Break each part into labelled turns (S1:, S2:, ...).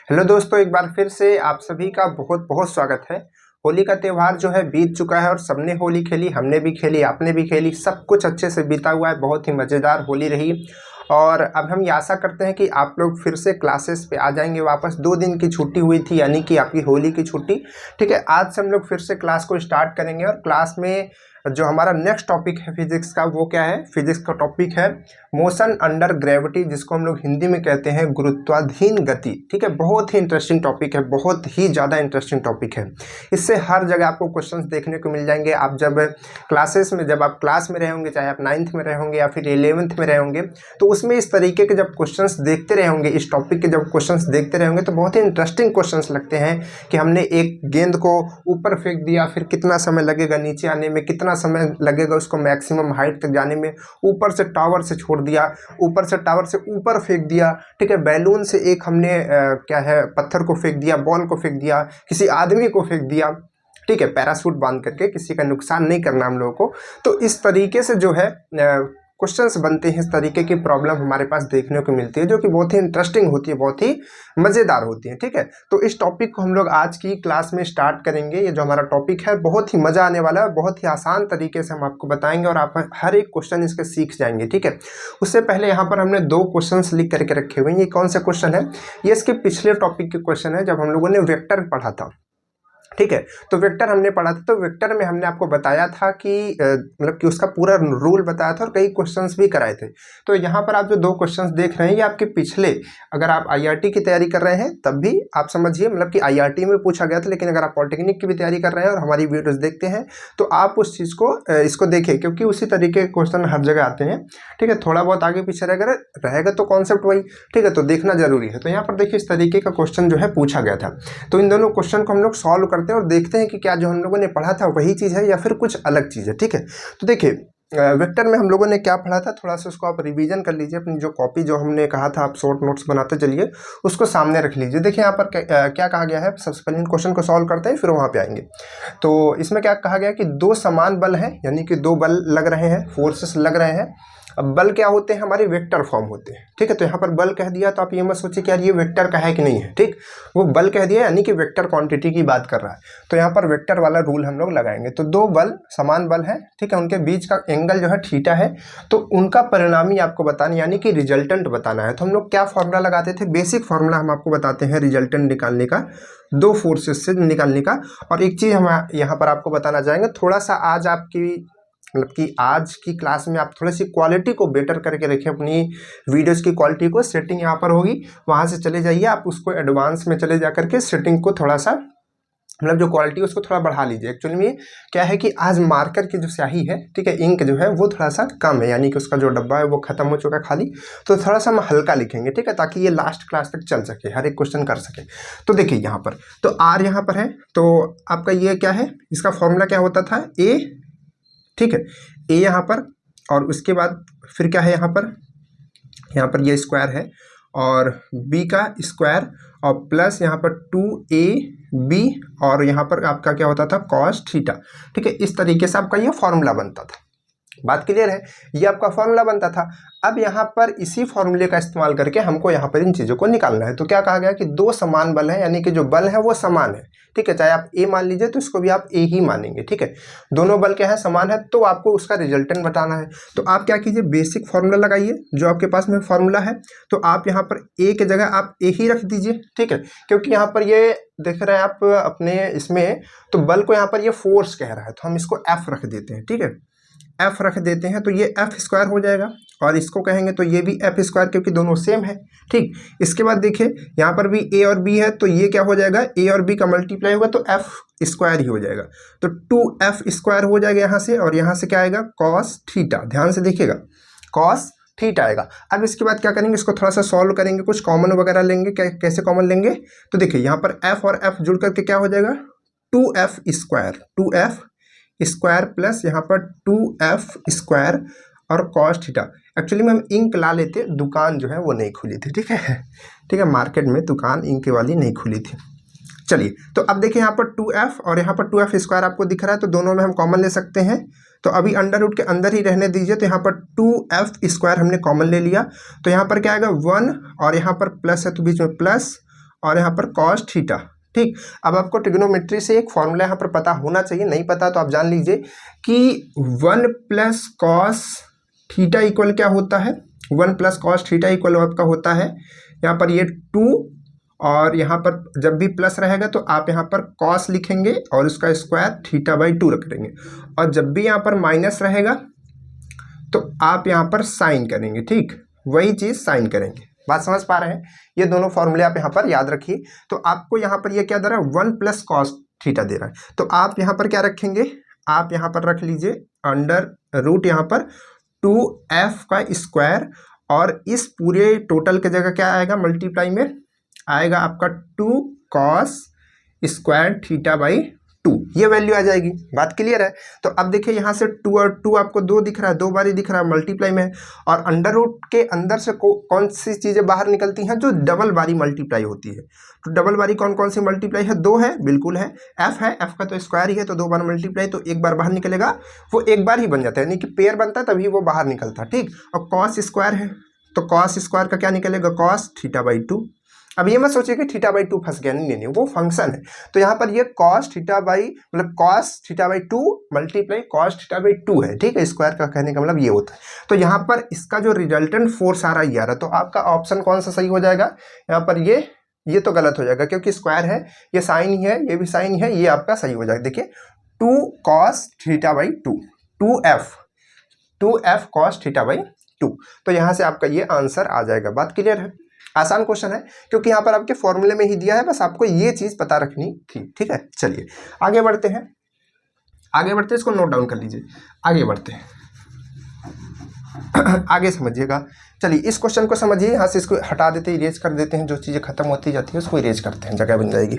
S1: Hello दोस्तों, एक बार फिर से आप सभी का बहुत बहुत स्वागत है। होली का त्यौहार जो है बीत चुका है और सबने होली खेली, हमने भी खेली, आपने भी खेली, सब कुछ अच्छे से बीता हुआ है। बहुत ही मज़ेदार होली रही और अब हम ये आशा करते हैं कि आप लोग फिर से क्लासेस पे आ जाएंगे वापस। 2 दिन की छुट्टी हुई थी यानी कि आपकी होली की छुट्टी। ठीक है, आज से हम लोग फिर से क्लास को स्टार्ट करेंगे और क्लास में जो हमारा नेक्स्ट टॉपिक है फिजिक्स का, वो क्या है? फिजिक्स का टॉपिक है मोशन अंडर ग्रेविटी, जिसको हम लोग हिंदी में कहते हैं गुरुत्वाधीन गति। ठीक है, बहुत ही इंटरेस्टिंग टॉपिक है, बहुत ही ज़्यादा इंटरेस्टिंग टॉपिक है। इससे हर जगह आपको क्वेश्चंस देखने को मिल जाएंगे। आप जब क्लासेस में, जब आप क्लास में रहे होंगे, चाहे आप 9th में रहे होंगे या फिर 11th में रहे होंगे, तो उसमें इस तरीके के जब क्वेश्चंस देखते रहे होंगे, इस टॉपिक के जब क्वेश्चंस देखते रहे होंगे, तो बहुत ही इंटरेस्टिंग क्वेश्चंस लगते हैं कि हमने एक गेंद को ऊपर फेंक दिया, फिर कितना समय लगेगा नीचे आने में, कितना समय लगेगा उसको मैक्सिमम हाइट तक जाने में, ऊपर से टावर से छोड़ दिया, ऊपर से टावर से ऊपर फेंक दिया। ठीक है, बैलून से एक हमने क्या है, पत्थर को फेंक दिया, बॉल को फेंक दिया, किसी आदमी को फेंक दिया। ठीक है, पैराशूट बांध करके, किसी का नुकसान नहीं करना हम लोगों को। तो इस तरीके से जो है क्वेश्चंस बनते हैं, इस तरीके की प्रॉब्लम हमारे पास देखने को मिलती है, जो कि बहुत ही इंटरेस्टिंग होती है, बहुत ही मज़ेदार होती है। ठीक है, तो इस टॉपिक को हम लोग आज की क्लास में स्टार्ट करेंगे। ये जो हमारा टॉपिक है बहुत ही मज़ा आने वाला है, बहुत ही आसान तरीके से हम आपको बताएंगे और आप हर एक क्वेश्चन इसके सीख जाएंगे। ठीक है, उससे पहले यहाँ पर हमने 2 क्वेश्चन लिख करके रखे हुए हैं। ये कौन सा क्वेश्चन है? ये इसके पिछले टॉपिक के क्वेश्चन है, जब हम लोगों ने वेक्टर पढ़ा था। ठीक है, तो वेक्टर हमने पढ़ा था, तो वेक्टर में हमने आपको बताया था कि मतलब कि उसका पूरा रूल बताया था और कई क्वेश्चंस भी कराए थे। तो यहाँ पर आप जो 2 क्वेश्चंस देख रहे हैं, ये आपके पिछले, अगर आप आईआरटी की तैयारी कर रहे हैं तब भी आप समझिए, मतलब कि आईआरटी में पूछा गया था, लेकिन अगर आप पॉलिटेक्निक की भी तैयारी कर रहे हैं और हमारी वीडियोज़ देखते हैं तो आप उस चीज़ को इसको देखें, क्योंकि उसी तरीके के क्वेश्चन हर जगह आते हैं। ठीक है, थोड़ा बहुत आगे पीछे रहेगा तो कॉन्सेप्ट वही। ठीक है, तो देखना जरूरी है। तो यहाँ पर देखिए, इस तरीके का क्वेश्चन जो है पूछा गया था। तो इन दोनों क्वेश्चन को हम लोग सॉल्व करते हैं और देखते हैं कि क्या जो हम लोगों ने पढ़ा था वही चीज़ है या फिर कुछ अलग चीज़ है। ठीक है, तो देखिए वेक्टर में हम लोगों ने क्या पढ़ा था, थोड़ा सा उसको आप रिवीजन कर लीजिए। अपनी जो कॉपी जो हमने कहा था आप शॉर्ट नोट्स बनाते चलिए, उसको सामने रख लीजिए। देखिए यहाँ पर क्या कहा गया है। सबसे पहले इन क्वेश्चन को सॉल्व करते हैं, फिर वहाँ पे आएंगे। तो इसमें क्या कहा गया कि 2 समान बल हैं, यानी कि 2 बल लग रहे हैं, फोर्सेस लग रहे हैं। अब बल क्या होते हैं? हमारे वेक्टर फॉर्म होते हैं। ठीक है, तो यहाँ पर बल कह दिया तो आप ये मत सोचिए कि यार ये वेक्टर का है कि नहीं है। ठीक, वो बल कह दिया यानी कि वेक्टर क्वांटिटी की बात कर रहा है। तो यहाँ पर वेक्टर वाला रूल हम लोग लगाएंगे। तो 2 बल, समान बल है, ठीक है, उनके बीच का एंगल जो है थीटा है, तो उनका परिणामी आपको बताना, यानी कि रिजल्टेंट बताना है। तो हम लोग क्या फॉर्मूला लगाते थे? बेसिक फॉर्मूला हम आपको बताते हैं रिजल्टेंट निकालने का, 2 फोर्सेस से निकालने का। और एक चीज़ हम यहाँ पर आपको बताना चाहेंगे, थोड़ा सा आज आपकी, मतलब कि आज की क्लास में आप थोड़ी सी क्वालिटी को बेटर करके रखें, अपनी वीडियोस की क्वालिटी को। सेटिंग यहाँ पर होगी, वहाँ से चले जाइए, आप उसको एडवांस में चले जा करके सेटिंग को थोड़ा सा, मतलब जो क्वालिटी उसको थोड़ा बढ़ा लीजिए। एक्चुअली में क्या है कि आज मार्कर की जो स्याही है, ठीक है, इंक जो है वो थोड़ा सा कम है, यानी कि उसका जो डब्बा है वो खत्म हो चुका है खाली। तो थोड़ा सा हम हल्का लिखेंगे, ठीक है, ताकि ये लास्ट क्लास तक चल सके, हर एक क्वेश्चन कर सके। तो देखिए यहाँ पर तो आर यहाँ पर है, तो आपका ये क्या है, इसका फॉर्मूला क्या होता था? ए, ठीक है, ए यहाँ पर, और उसके बाद फिर क्या है यहाँ पर ये स्क्वायर है, और बी का स्क्वायर, और प्लस यहाँ पर 2ab, और यहाँ पर आपका क्या होता था? Cos theta. ठीक है, इस तरीके से आपका ये फॉर्मूला बनता था। बात क्लियर है? ये आपका फॉर्मूला बनता था। अब यहाँ पर इसी फॉर्मूले का इस्तेमाल करके हमको यहाँ पर इन चीज़ों को निकालना है। तो क्या कहा गया कि 2 समान बल है, यानी कि जो बल है वो समान है। ठीक है, चाहे आप ए मान लीजिए तो इसको भी आप ए ही मानेंगे। ठीक है, दोनों बल क्या है? समान है, तो आपको उसका रिजल्टेंट बताना है। तो आप क्या कीजिए, बेसिक फॉर्मूला लगाइए जो आपके पास में फॉर्मूला है। तो आप यहाँ पर ए की जगह आप ए ही रख दीजिए। ठीक है, क्योंकि यहाँ पर ये देख रहे हैं आप अपने इसमें, तो बल को यहाँ पर ये फोर्स कह रहा है, तो हम इसको एफ रख देते हैं। ठीक है, एफ रख देते हैं, तो ये एफ स्क्वायर हो जाएगा, और इसको कहेंगे तो ये भी एफ स्क्वायर, क्योंकि दोनों सेम है। ठीक, इसके बाद देखिए यहाँ पर भी ए और बी है, तो ये क्या हो जाएगा? ए और बी का मल्टीप्लाई होगा तो एफ स्क्वायर ही हो जाएगा, तो 2f स्क्वायर हो जाएगा यहाँ से, और यहाँ से क्या आएगा? Cos theta. ध्यान से देखिएगा, कॉस थीटा आएगा। अब इसके बाद क्या करेंगे, इसको थोड़ा सा सॉल्व करेंगे, कुछ कॉमन वगैरह लेंगे। कैसे कॉमन लेंगे? तो देखिए यहाँ पर एफ और एफ जुड़ करके क्या हो जाएगा? 2f square, 2f square plus यहाँ पर 2f स्क्वायर और कॉस थीटा। एक्चुअली में हम इंक ला लेते, दुकान जो है वो नहीं खुली थी। ठीक है, ठीक है, मार्केट में दुकान इंक वाली नहीं खुली थी। चलिए, तो अब देखिए यहाँ पर 2f और यहाँ पर 2f स्क्वायर आपको दिख रहा है, तो दोनों में हम कॉमन ले सकते हैं। तो अभी अंडर रूट के अंदर ही रहने दीजिए। तो यहाँ पर 2f स्क्वायर हमने कॉमन ले लिया, तो यहाँ पर क्या आएगा? 1, और यहाँ पर प्लस है तो बीच में प्लस, और यहाँ पर कॉस थीटा। ठीक, अब आपको ट्रिग्नोमेट्री से एक फॉर्मूला यहाँ पर पता होना चाहिए, नहीं पता तो आप जान लीजिए कि 1 प्लस कॉस थीटा इक्वल क्या होता है, 1 प्लस कॉस थीटा इक्वल आपका होता है यहाँ पर ये 2, और यहाँ पर जब भी प्लस रहेगा तो आप यहाँ पर कॉस लिखेंगे और उसका स्क्वायर थीटा बाई 2 रख देंगे, और जब भी यहाँ पर माइनस रहेगा तो आप यहाँ पर साइन करेंगे। ठीक, वही चीज़ साइन करेंगे। बात समझ पा रहे हैं? ये दोनों फॉर्मूले आप यहाँ पर याद रखिए। तो आपको यहाँ पर ये क्या दे रहा है, 1 प्लस कॉस थीटा दे रहा है, तो आप यहाँ पर क्या रखेंगे, आप यहाँ पर रख लीजिए अंडर रूट यहाँ पर 2f का स्क्वायर, और इस पूरे टोटल की जगह क्या आएगा, मल्टीप्लाई में आएगा आपका 2 कॉस स्क्वायर थीटा बाई 2, ये वैल्यू आ जाएगी। बात क्लियर है? तो अब देखिए यहाँ से 2 और 2 आपको 2 दिख रहा है, 2 बार ही दिख रहा है, मल्टीप्लाई में है, और अंडर रूट के अंदर से कौन सी चीज़ें बाहर निकलती हैं, जो डबल बारी मल्टीप्लाई होती है। तो डबल बारी कौन कौन सी मल्टीप्लाई है, 2 है, बिल्कुल है, f है, f का तो स्क्वायर ही है, तो 2 बार मल्टीप्लाई, तो एक बार बाहर निकलेगा, वो एक बार ही बन जाता है, यानी कि पेयर बनता है तभी वो बाहर निकलता है। ठीक, और कॉस स्क्वायर है, तो कॉस स्क्वायर का क्या निकलेगा, कॉस थीटा बाई 2। अब ये मत सोचिए कि थीटा बाई 2 फंस गया, नहीं, वो फंक्शन है। तो यहाँ पर ये कॉस थीटा बाई मतलब cos theta by 2 multiply cos theta by 2 है। ठीक है, स्क्वायर का कहने का मतलब ये होता है। तो यहाँ पर इसका जो रिजल्टेंट फोर्स आ रहा है 11, तो आपका ऑप्शन कौन सा सही हो जाएगा, यहाँ पर ये तो गलत हो जाएगा, क्योंकि स्क्वायर है, ये साइन ही है, ये भी साइन ही है, ये आपका सही हो जाएगा। देखिए 2 cos theta by 2, 2f cos theta by 2, तो यहाँ से आपका ये आंसर आ जाएगा। बात क्लियर है? आसान क्वेश्चन है, क्योंकि यहाँ पर आपके फॉर्मूले में ही दिया है, बस आपको ये चीज पता रखनी थी। ठीक है, चलिए आगे बढ़ते हैं, इसको नोट डाउन कर लीजिए, आगे बढ़ते हैं। आगे समझिएगा, चलिए इस क्वेश्चन को समझिए, यहाँ से इसको हटा देते हैं, इरेज कर देते हैं, जो चीज़ें खत्म होती जाती है उसको इरेज करते हैं, जगह बन जाएगी।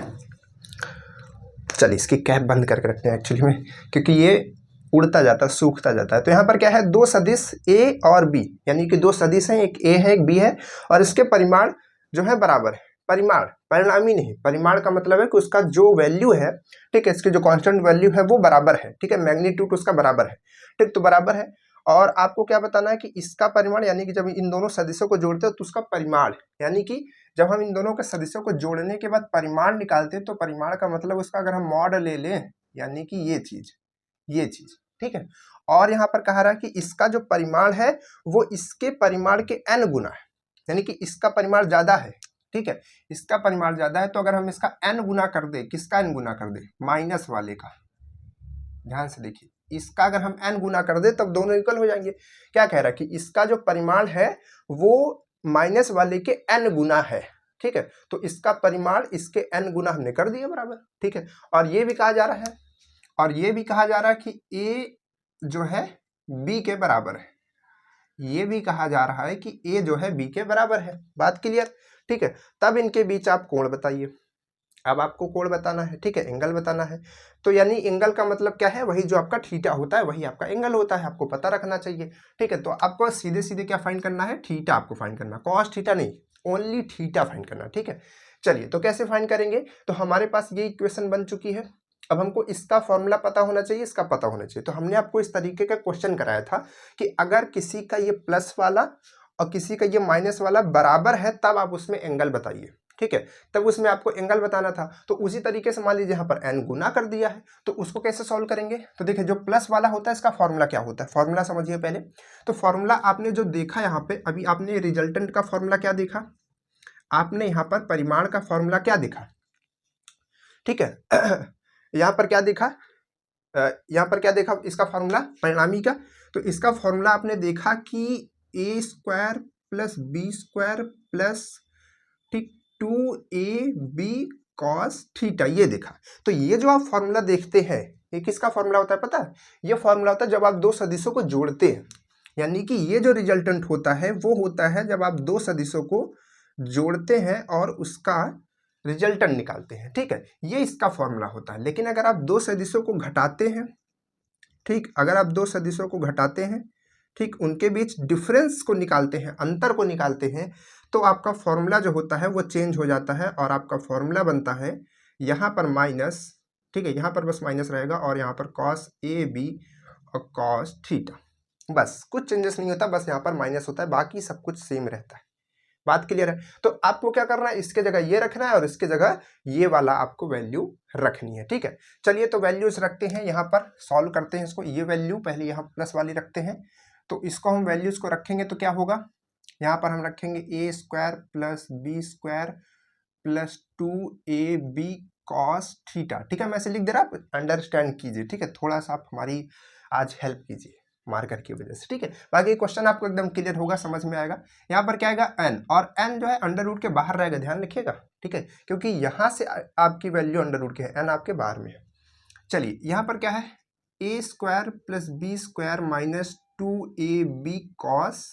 S1: चलिए इसकी कैप बंद करके रखते हैं एक्चुअली में, क्योंकि ये उड़ता जाता है, सूखता जाता है। तो यहाँ पर क्या है, दो सदिश a और b, यानी कि दो सदिश हैं, एक a है एक b है, और इसके परिमाण जो है बराबर है। परिमाण, परिणामी नहीं, परिमाण का मतलब है कि उसका जो वैल्यू है, ठीक है, इसकी जो कांस्टेंट वैल्यू है वो बराबर है। ठीक है, मैग्नीट्यूड उसका बराबर है। ठीक, तो बराबर है, और आपको क्या बताना है कि इसका परिमाण, यानी कि जब इन दोनों सदिशों को जोड़ते हो तो उसका परिमाण, यानी कि जब हम इन दोनों के सदिशों को जोड़ने के बाद परिमाण निकालते हैं, तो परिमाण का मतलब उसका अगर हम मॉड ले लें, यानी कि ये चीज, ठीक है। और यहाँ पर कहा रहा है कि इसका जो परिमाण है वो इसके परिमाण के n गुना है, यानी कि इसका परिमाण ज्यादा है। ठीक है, इसका परिमाण ज्यादा है, तो अगर हम इसका n गुना कर दे, किसका n गुना कर दे, माइनस वाले का, ध्यान से देखिए, इसका अगर हम n गुना कर दे तब दोनों इक्वल हो जाएंगे। क्या कह रहा है कि इसका जो परिमाण है वो माइनस वाले के n गुना है। ठीक है, तो इसका परिमाण इसके n गुना हमने कर दिया बराबर। ठीक है, और ये भी कहा जा रहा है, कि a जो है b के बराबर है, ये भी कहा जा रहा है कि a जो है b के बराबर है। बात क्लियर? ठीक है, तब इनके बीच आप कोण बताइए। अब आपको कोण बताना है, ठीक है, एंगल बताना है। तो यानी एंगल का मतलब क्या है, वही जो आपका थीटा होता है वही आपका एंगल होता है, आपको पता रखना चाहिए। ठीक है, तो आपको सीधे सीधे क्या फाइंड करना है, थीटा आपको फाइंड करना, कॉस थीटा नहीं, ओनली थीटा फाइंड करना। ठीक है, चलिए तो कैसे फाइंड करेंगे, तो हमारे पास ये इक्वेशन बन चुकी है। अब हमको इसका फॉर्मूला पता होना चाहिए, इसका पता होना चाहिए। तो हमने आपको इस तरीके का क्वेश्चन कराया था कि अगर किसी का ये प्लस वाला और किसी का ये माइनस वाला बराबर है तब आप उसमें एंगल बताइए। ठीक है, तब उसमें आपको एंगल बताना था। तो उसी तरीके से मान लीजिए यहाँ पर n गुना कर दिया है, तो उसको कैसे सॉल्व करेंगे, तो देखिए जो प्लस वाला होता है इसका फॉर्मूला क्या होता है, फॉर्मूला समझिए पहले। तो फॉर्मूला आपने जो देखा यहाँ पे, अभी आपने रिजल्टेंट का फॉर्मूला क्या देखा, आपने यहाँ पर परिमाण का फॉर्मूला क्या देखा। ठीक है, यहाँ पर क्या देखा, इसका फॉर्मूला परिणामी का। तो इसका फॉर्मूला आपने देखा कि a square plus B square plus ठीक 2ab cos थीटा, ये देखा। तो ये जो आप फॉर्मूला देखते हैं ये किसका फॉर्मूला होता है पता है, ये फॉर्मूला होता है जब आप दो सदिशों को जोड़ते हैं, यानी कि ये जो रिजल्टेंट होता है वो होता है जब आप दो सदिशों को जोड़ते हैं और उसका रिजल्टेंट निकालते हैं। ठीक है, ये इसका फॉर्मूला होता है। लेकिन अगर आप दो सदिशों को घटाते हैं, ठीक, अगर आप दो सदिशों को घटाते हैं, ठीक, उनके बीच डिफरेंस को निकालते हैं, अंतर को निकालते हैं, तो आपका फॉर्मूला जो होता है वो चेंज हो जाता है और आपका फॉर्मूला बनता है यहाँ पर माइनस, ठीक है, यहाँ पर बस माइनस रहेगा और यहाँ पर कॉस ए बी और कॉस थीटा, बस कुछ चेंजेस नहीं होता, बस यहाँ पर माइनस होता है, बाकी सब कुछ सेम रहता है। बात क्लियर है। तो आपको क्या करना है, इसके जगह ये रखना है और इसके जगह ये वाला आपको वैल्यू रखनी है, ठीक है। चलिए तो वैल्यूज रखते हैं, यहाँ पर सॉल्व करते हैं इसको। ये वैल्यू पहले यहाँ प्लस वाली रखते हैं, तो इसको हम वैल्यूज को रखेंगे तो क्या होगा, यहाँ पर हम रखेंगे a square plus B square plus 2ab cos theta, ठीक है। मैं ऐसे लिख दे रहा, आप अंडरस्टैंड कीजिए, ठीक है। थोड़ा सा आप हमारी आज हेल्प कीजिए मार्कर की वजह से, ठीक है। बाकी क्वेश्चन आपको एकदम क्लियर होगा, समझ में आएगा। यहाँ पर क्या आएगा n, और n जो है अंडर रूट के बाहर रहेगा, ध्यान रखिएगा, ठीक है, क्योंकि यहाँ से आपकी वैल्यू अंडर रूट के है, n आपके बाहर में है। चलिए यहाँ पर क्या है, a square plus B square minus 2ab cos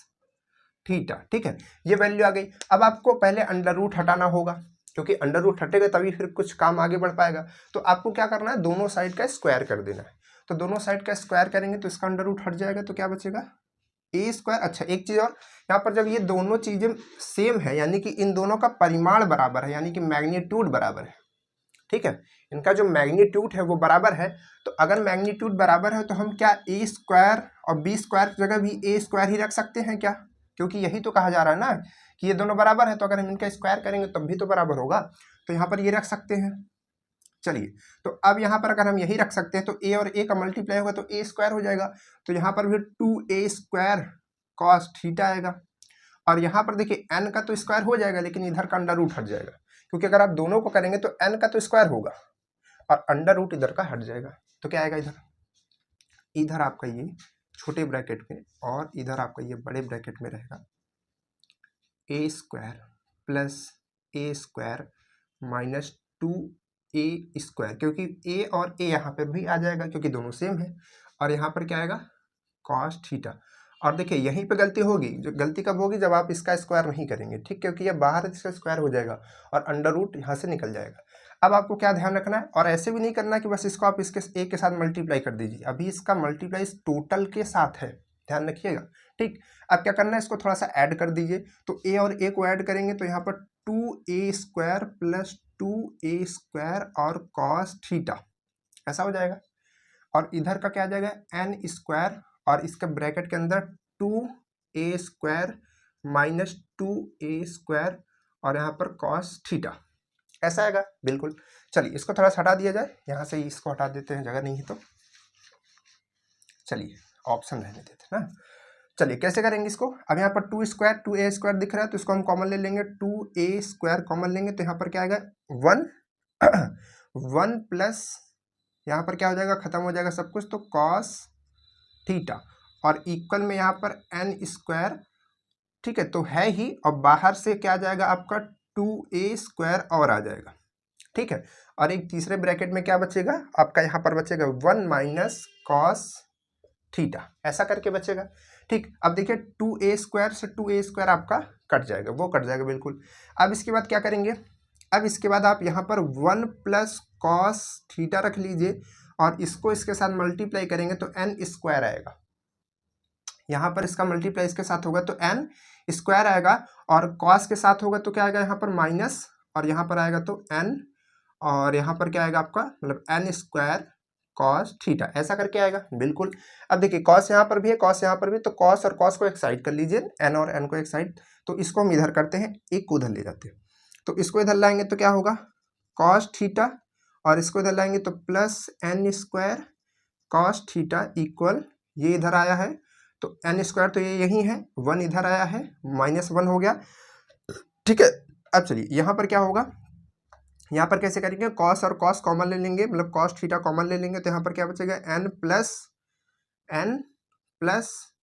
S1: theta, ठीक है, ये वैल्यू आ गई। अब आपको पहले अंडर रूट हटाना होगा, क्योंकि अंडर रूट हटेगा तभी फिर कुछ काम आगे बढ़ पाएगा। तो आपको क्या करना है, दोनों साइड का स्क्वायर कर देना है। तो दोनों साइड का स्क्वायर करेंगे तो इसका अंडर रूट हट जाएगा, तो क्या बचेगा, ए स्क्वायर। अच्छा एक चीज़ और, यहाँ पर जब ये दोनों चीज़ें सेम है, यानी कि इन दोनों का परिमाण बराबर है, यानी कि मैग्नीट्यूड बराबर है, ठीक है, इनका जो मैग्नीट्यूड है वो बराबर है। तो अगर मैग्नीट्यूड बराबर है तो हम क्या ए स्क्वायर और बी स्क्वायर की जगह भी ए स्क्वायर ही रख सकते हैं क्या, क्योंकि यही तो कहा जा रहा है ना कि ये दोनों बराबर है, तो अगर हम इनका स्क्वायर करेंगे तब भी तो बराबर होगा, तो यहाँ पर ये रख सकते हैं। चलिए तो अब यहाँ पर अगर हम यही रख सकते हैं तो ए और ए का मल्टीप्लाई होगा तो ए स्क्वायर हो जाएगा, तो यहाँ पर भी 2a स्क्वायर कॉस थीटा आएगा। और यहाँ पर देखिए n का तो स्क्वायर हो जाएगा, लेकिन इधर का अंडर रूट हट जाएगा, क्योंकि अगर आप दोनों को करेंगे तो n का तो स्क्वायर होगा और अंडर रूट इधर का हट जाएगा। तो क्या आएगा, इधर आपका ये छोटे ब्रैकेट में और इधर आपका ये बड़े ब्रैकेट में रहेगा ए स्क्वायर प्लस ए स्क्वायर माइनस 2a स्क्वायर, क्योंकि a और a यहाँ पर भी आ जाएगा क्योंकि दोनों सेम है। और यहाँ पर क्या आएगा, कॉस थीटा। और देखिए यहीं पे गलती होगी, जो गलती कब होगी, जब आप इसका स्क्वायर नहीं करेंगे, ठीक, क्योंकि ये बाहर इसका स्क्वायर हो जाएगा और अंडर रूट यहाँ से निकल जाएगा। अब आपको क्या ध्यान रखना है, और ऐसे भी नहीं करना कि बस इसको आप इसके ए के साथ मल्टीप्लाई कर दीजिए, अभी इसका मल्टीप्लाई इस टोटल के साथ है, ध्यान रखिएगा, ठीक। अब क्या करना है, इसको थोड़ा सा ऐड कर दीजिए, तो ए और ए को ऐड करेंगे तो यहाँ पर 2a square plus 2a square और कॉस थीटा, ऐसा हो जाएगा। और इधर का क्या आ जाएगा, n स्क्वायर, और इसके ब्रैकेट के अंदर 2a square minus 2a square और यहाँ पर कॉस थीटा, ऐसा आएगा बिल्कुल। चलिए इसको थोड़ा सा हटा दिया जाए, यहाँ से इसको हटा देते हैं, जगह नहीं है तो। चलिए ऑप्शन रहने देते हैं ना। चलिए कैसे करेंगे इसको, अब यहाँ पर 2 स्क्वायर 2a स्क्वायर दिख रहा है तो इसको हम कॉमन ले लेंगे, 2a स्क्वायर कॉमन लेंगे तो यहाँ पर क्या आएगा 1 प्लस यहाँ पर क्या हो जाएगा, खत्म हो जाएगा सब कुछ, तो कॉस थीटा और इक्वल में यहाँ पर n स्क्वायर, ठीक है, तो है ही, और बाहर से क्या आ जाएगा आपका 2a स्क्वायर और आ जाएगा, ठीक है। और एक तीसरे ब्रैकेट में क्या बचेगा आपका, यहाँ पर बचेगा 1 माइनस कॉस थीटा, ऐसा करके बचेगा, ठीक। अब देखिए 2a स्क्वायर से 2a स्क्वायर आपका कट जाएगा, वो कट जाएगा बिल्कुल। अब इसके बाद क्या करेंगे, अब इसके बाद आप यहाँ पर 1 प्लस कॉस थीटा रख लीजिए और इसको इसके साथ मल्टीप्लाई करेंगे तो n स्क्वायर आएगा, यहाँ पर इसका मल्टीप्लाई इसके साथ होगा तो n स्क्वायर आएगा, और कॉस के साथ होगा तो क्या आएगा यहाँ पर माइनस, और यहाँ पर आएगा तो n, और यहाँ पर क्या आएगा आपका, मतलब n स्क्वायर कॉस थीटा, ऐसा करके आएगा बिल्कुल। अब देखिए कॉस यहाँ पर भी है, कॉस यहाँ पर भी, तो कॉस और कॉस को एक साइड कर लीजिए, n और n को एक साइड, तो इसको हम इधर करते हैं, एक को उधर ले जाते हैं, तो इसको इधर लाएंगे तो क्या होगा कॉस थीटा, और इसको इधर लाएंगे तो plus n square cos theta equal, ये इधर आया है तो n स्क्वायर तो ये यही है, 1 इधर आया है, -1 हो गया, ठीक है। अब चलिए यहाँ पर क्या होगा, यहाँ पर कैसे करेंगे, कॉस और कॉस कॉमन ले लेंगे, मतलब कॉस थीटा कॉमन ले लेंगे तो यहाँ पर क्या बचेगा n प्लस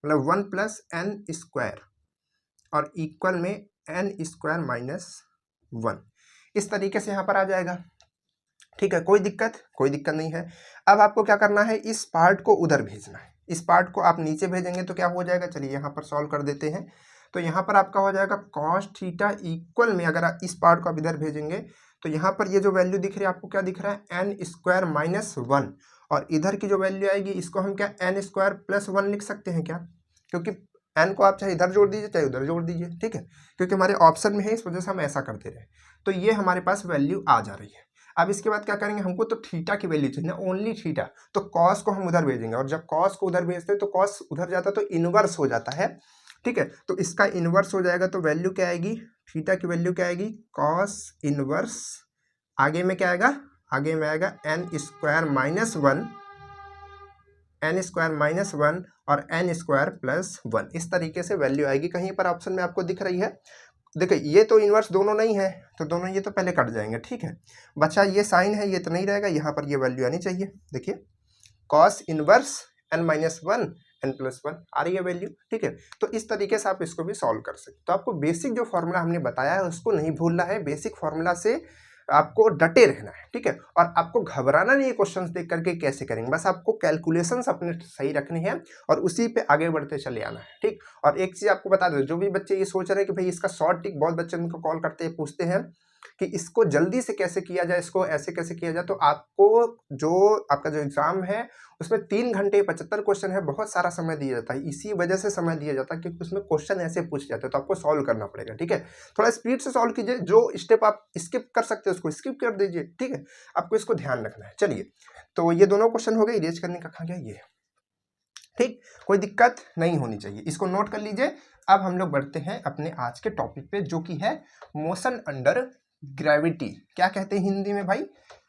S1: मतलब 1 प्लस n स्क्वायर और इक्वल में n स्क्वायर माइनस 1, इस तरीके से यहाँ पर आ जाएगा, ठीक है। कोई दिक्कत नहीं है। अब आपको क्या करना है, इस पार्ट को उधर भेजना है, इस पार्ट को आप नीचे भेजेंगे तो क्या हो जाएगा, चलिए यहाँ पर सॉल्व कर देते हैं। तो यहाँ पर आपका हो जाएगा कॉस थीटा इक्वल में, अगर आप इस पार्ट को आप इधर भेजेंगे तो यहाँ पर ये जो वैल्यू दिख रही है आपको, क्या दिख रहा है n स्क्वायर माइनस 1, और इधर की जो वैल्यू आएगी इसको हम क्या n स्क्वायर प्लस 1 लिख सकते हैं क्या, क्योंकि n को आप चाहे इधर जोड़ दीजिए चाहे उधर जोड़ दीजिए, ठीक है, क्योंकि हमारे ऑप्शन में है, इस वजह से हम ऐसा करते रहे। तो ये हमारे पास वैल्यू आ जा रही है। अब इसके बाद क्या करेंगे, हमको तो थीटा की वैल्यू चाहिए ना, ओनली थीटा, तो कॉस को हम उधर भेजेंगे, और जब कॉस को उधर भेजते हैं तो कॉस उधर जाता तो इनवर्स हो जाता है, ठीक है। तो इसका इनवर्स हो जाएगा तो वैल्यू क्या आएगी, थीटा की वैल्यू क्या आएगी, कॉस इनवर्स, आगे में क्या आएगा, आगे में आएगा N square minus one, N square minus one और एन स्क्वायर प्लस वन, इस तरीके से वैल्यू आएगी। कहीं पर ऑप्शन में आपको दिख रही है, देखिए ये तो इन्वर्स दोनों नहीं है, तो दोनों ये तो पहले कट जाएंगे, ठीक है। बचा ये साइन है, ये तो नहीं रहेगा, यहाँ पर ये वैल्यू आनी चाहिए। देखिए cos inverse n minus one n plus one आ रही है वैल्यू, ठीक है। तो इस तरीके से आप इसको भी सॉल्व कर सकते। तो आपको बेसिक जो फॉर्मूला हमने बताया है उसको नहीं भूलना है, बेसिक फॉर्मूला से आपको डटे रहना है, ठीक है। और आपको घबराना नहीं है क्वेश्चंस देख करके कैसे करेंगे, बस आपको कैलकुलेशंस अपने सही रखने हैं और उसी पे आगे बढ़ते चले आना है, ठीक। और एक चीज आपको बता दो, जो भी बच्चे ये सोच रहे हैं कि भाई इसका शॉर्ट टिक, बहुत बच्चे उनको कॉल करते हैं, पूछते हैं कि इसको जल्दी से कैसे किया जाए, इसको ऐसे कैसे किया जाए, तो आपको जो आपका जो एग्जाम है उसमें 3 घंटे 75 क्वेश्चन है, बहुत सारा समय दिया जाता है। इसी वजह से समय दिया जाता है क्योंकि उसमें क्वेश्चन ऐसे पूछ जाते हैं, तो आपको सॉल्व करना पड़ेगा, ठीक है। थोड़ा स्पीड से सॉल्व कीजिए, जो स्टेप आप स्किप कर सकते हैं उसको स्किप कर दीजिए, ठीक है। आपको इसको ध्यान रखना है। चलिए, तो ये दोनों क्वेश्चन हो गए, इरेज करने का कहा गया ये, ठीक, कोई दिक्कत नहीं होनी चाहिए, इसको नोट कर लीजिए। अब हम लोग बढ़ते हैं अपने आज के टॉपिक पे, जो कि है मोशन अंडर ग्रेविटी। क्या कहते हैं हिंदी में भाई,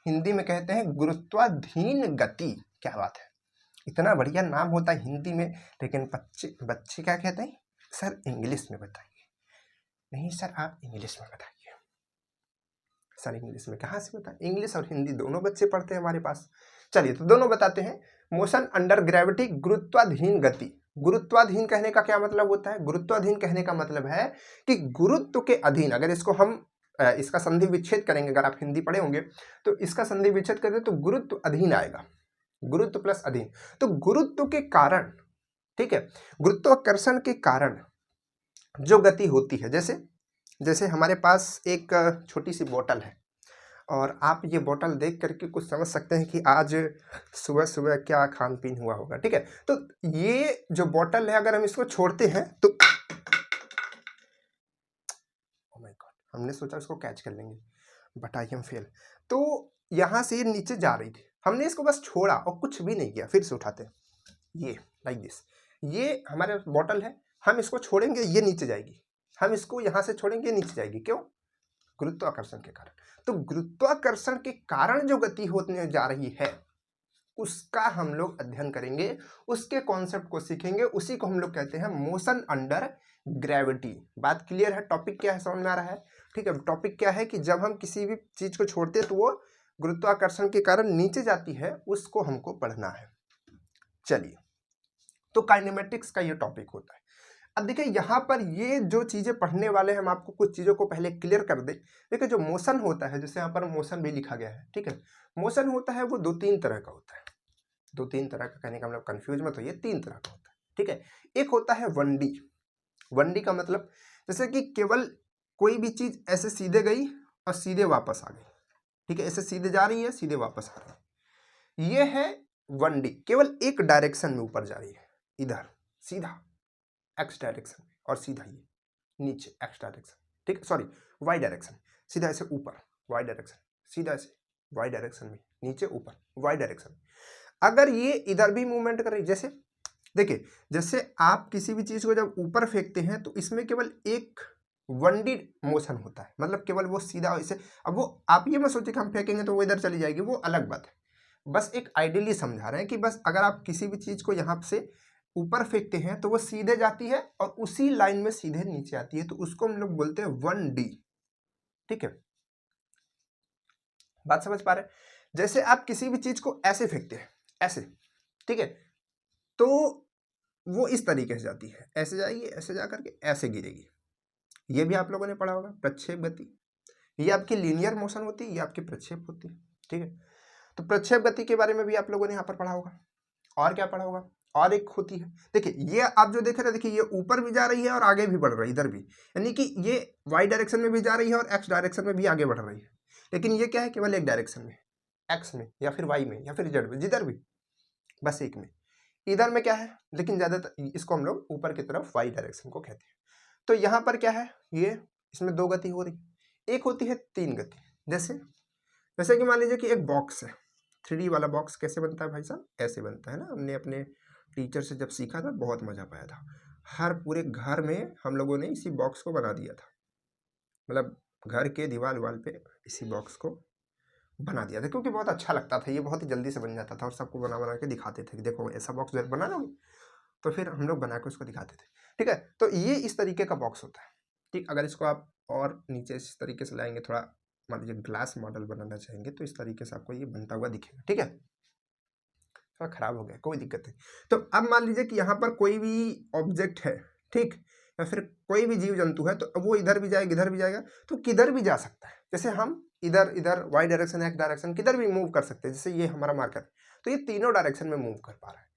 S1: हिंदी में कहते हैं गुरुत्वाधीन गति। क्या बात है, इतना बढ़िया नाम होता है हिंदी में, लेकिन बच्चे क्या कहते हैं, सर इंग्लिश में बताइए। नहीं सर आप इंग्लिश में बताइए। सर इंग्लिश में कहाँ से बताएं, इंग्लिश और हिंदी दोनों बच्चे पढ़ते हैं हमारे पास। चलिए तो दोनों बताते हैं। मोशन अंडर ग्रेविटी, गुरुत्वाधीन गति। गुरुत्वाधीन कहने का क्या मतलब होता है, गुरुत्वाधीन कहने का मतलब है कि गुरुत्व के अधीन, अगर इसको हम इसका संधि विच्छेद करेंगे, अगर आप हिंदी पढ़े होंगे तो इसका संधि विच्छेद करें तो गुरुत्व अधीन आएगा, गुरुत्व प्लस अधीन। तो गुरुत्व के कारण, ठीक है, गुरुत्वाकर्षण के कारण जो गति होती है, जैसे जैसे हमारे पास एक छोटी सी बोतल है और आप ये बोतल देख करके कुछ समझ सकते हैं कि आज सुबह सुबह क्या खान पीन हुआ होगा, ठीक है। तो ये जो बोतल है, अगर हम इसको छोड़ते हैं तो ओह माय गॉड, हमने सोचा इसको कैच कर लेंगे बट आई एम फेल। तो यहाँ से ये नीचे जा रही थी, हमने इसको बस छोड़ा और कुछ भी नहीं किया, फिर से उठाते हैं ये लाइक दिस, ये हमारे बोतल है, हम इसको छोड़ेंगे ये नीचे जाएगी, हम इसको यहाँ से छोड़ेंगे नीचे जाएगी, क्यों, गुरुत्वाकर्षण के कारण। तो गुरुत्वाकर्षण के कारण जो गति होने जा रही है उसका हम लोग अध्ययन करेंगे, उसके कॉन्सेप्ट को सीखेंगे, उसी को हम लोग कहते हैं मोशन अंडर ग्रेविटी। बात क्लियर है, टॉपिक क्या है समझ में आ रहा है, ठीक है। टॉपिक क्या है कि जब हम किसी भी चीज को छोड़ते हैं तो वो गुरुत्वाकर्षण के कारण नीचे जाती है, उसको हमको पढ़ना है। चलिए, तो काइनेमेटिक्स का ये टॉपिक होता है। अब देखिए यहाँ पर ये जो चीजें पढ़ने वाले हैं, हम आपको कुछ चीजों को पहले क्लियर कर दे। देखिए जो मोशन होता है, जैसे यहाँ पर मोशन भी लिखा गया है, ठीक है, मोशन होता है वो 2-3 तरह का होता है। 2-3 तरह का कहने का मतलब कंफ्यूज मत होइए, 3 तरह का होता है, ठीक है। एक होता है 1D। 1D का मतलब जैसे कि केवल कोई भी चीज ऐसे सीधे गई और सीधे वापस आ गई, ठीक है, ऐसे सीधे जा रही है सीधे वापस आ रही है, ये है 1D, केवल एक डायरेक्शन में ऊपर जा रही है, इधर सीधा एक्स डायरेक्शन, और सीधा ये नीचे एक्स डायरेक्शन, ठीक है, सॉरी वाई डायरेक्शन, सीधा ऐसे ऊपर वाई डायरेक्शन, सीधा ऐसे वाई डायरेक्शन में, नीचे ऊपर वाई डायरेक्शन। अगर ये इधर भी मूवमेंट कर रही, जैसे देखिए, जैसे आप किसी भी चीज को जब ऊपर फेंकते हैं तो इसमें केवल एक 1D मोशन होता है, मतलब केवल वो सीधा ऐसे, अब वो आप ये मत सोचिए कि हम फेंकेंगे तो वो इधर चली जाएगी, वो अलग बात है। बस एक आइडियली समझा रहे हैं कि बस अगर आप किसी भी चीज को यहाँ से ऊपर फेंकते हैं तो वो सीधे जाती है और उसी लाइन में सीधे नीचे आती है, तो उसको हम लोग बोलते हैं 1D, ठीक है। बात समझ पा रहे हैं, जैसे आप किसी भी चीज को ऐसे फेंकते हैं, ऐसे, ठीक है, तो वो इस तरीके से जाती है, ऐसे जाएगी, ऐसे जा करके ऐसे गिरेगी। ये भी आप लोगों ने पढ़ा होगा, प्रक्षेप गति। ये आपकी लीनियर मोशन होती है, ये आपकी प्रक्षेप होती है, ठीक है। तो प्रक्षेप गति के बारे में भी आप लोगों ने यहाँ पर पढ़ा होगा। और क्या पढ़ा होगा, और एक होती है, देखिए ये आप जो देख रहे हैं, देखिए ये ऊपर भी जा रही है और आगे भी बढ़ रही है, इधर भी, यानी कि ये वाई डायरेक्शन में भी जा रही है और एक्स डायरेक्शन में भी आगे बढ़ रही है। लेकिन ये क्या है, केवल एक डायरेक्शन में, एक्स में या फिर वाई में या फिर जेड में, जिधर भी, बस एक में। इधर में क्या है, लेकिन ज्यादातर इसको हम लोग ऊपर की तरफ वाई डायरेक्शन को कहते हैं। तो यहाँ पर क्या है, ये इसमें 2 गति हो रही, एक होती है 3 गति। जैसे जैसे कि मान लीजिए कि एक बॉक्स है, 3D वाला बॉक्स कैसे बनता है भाई साहब, ऐसे बनता है ना, हमने अपने टीचर से जब सीखा था बहुत मजा पाया था। हर पूरे घर में हम लोगों ने इसी बॉक्स को बना दिया था, मतलब घर के दीवार वाल पे इसी बॉक्स को बना दिया था, क्योंकि बहुत अच्छा लगता था, ये बहुत ही जल्दी से बन जाता था और सबको बना बना के दिखाते थे कि देखो ऐसा बॉक्स बना लोगे, तो फिर हम लोग बना के उसको दिखाते थे। ठीक है, तो ये इस तरीके का बॉक्स होता है। ठीक, अगर इसको आप और नीचे इस तरीके से लाएंगे, थोड़ा मान लीजिए ग्लास मॉडल बनाना चाहेंगे, तो इस तरीके से आपको ये बनता हुआ दिखेगा। ठीक है, थोड़ा खराब हो गया, कोई दिक्कत नहीं। तो अब मान लीजिए कि यहाँ पर कोई भी ऑब्जेक्ट है, ठीक, या फिर कोई भी जीव जंतु है, तो अब वो इधर भी जाएगा इधर भी जाएगा, तो किधर भी जा सकता है। जैसे हम इधर इधर वाई डायरेक्शन एक्स डायरेक्शन किधर भी मूव कर सकते हैं। जैसे ये हमारा मार्कर, तो ये तीनों डायरेक्शन में मूव कर पा रहा है।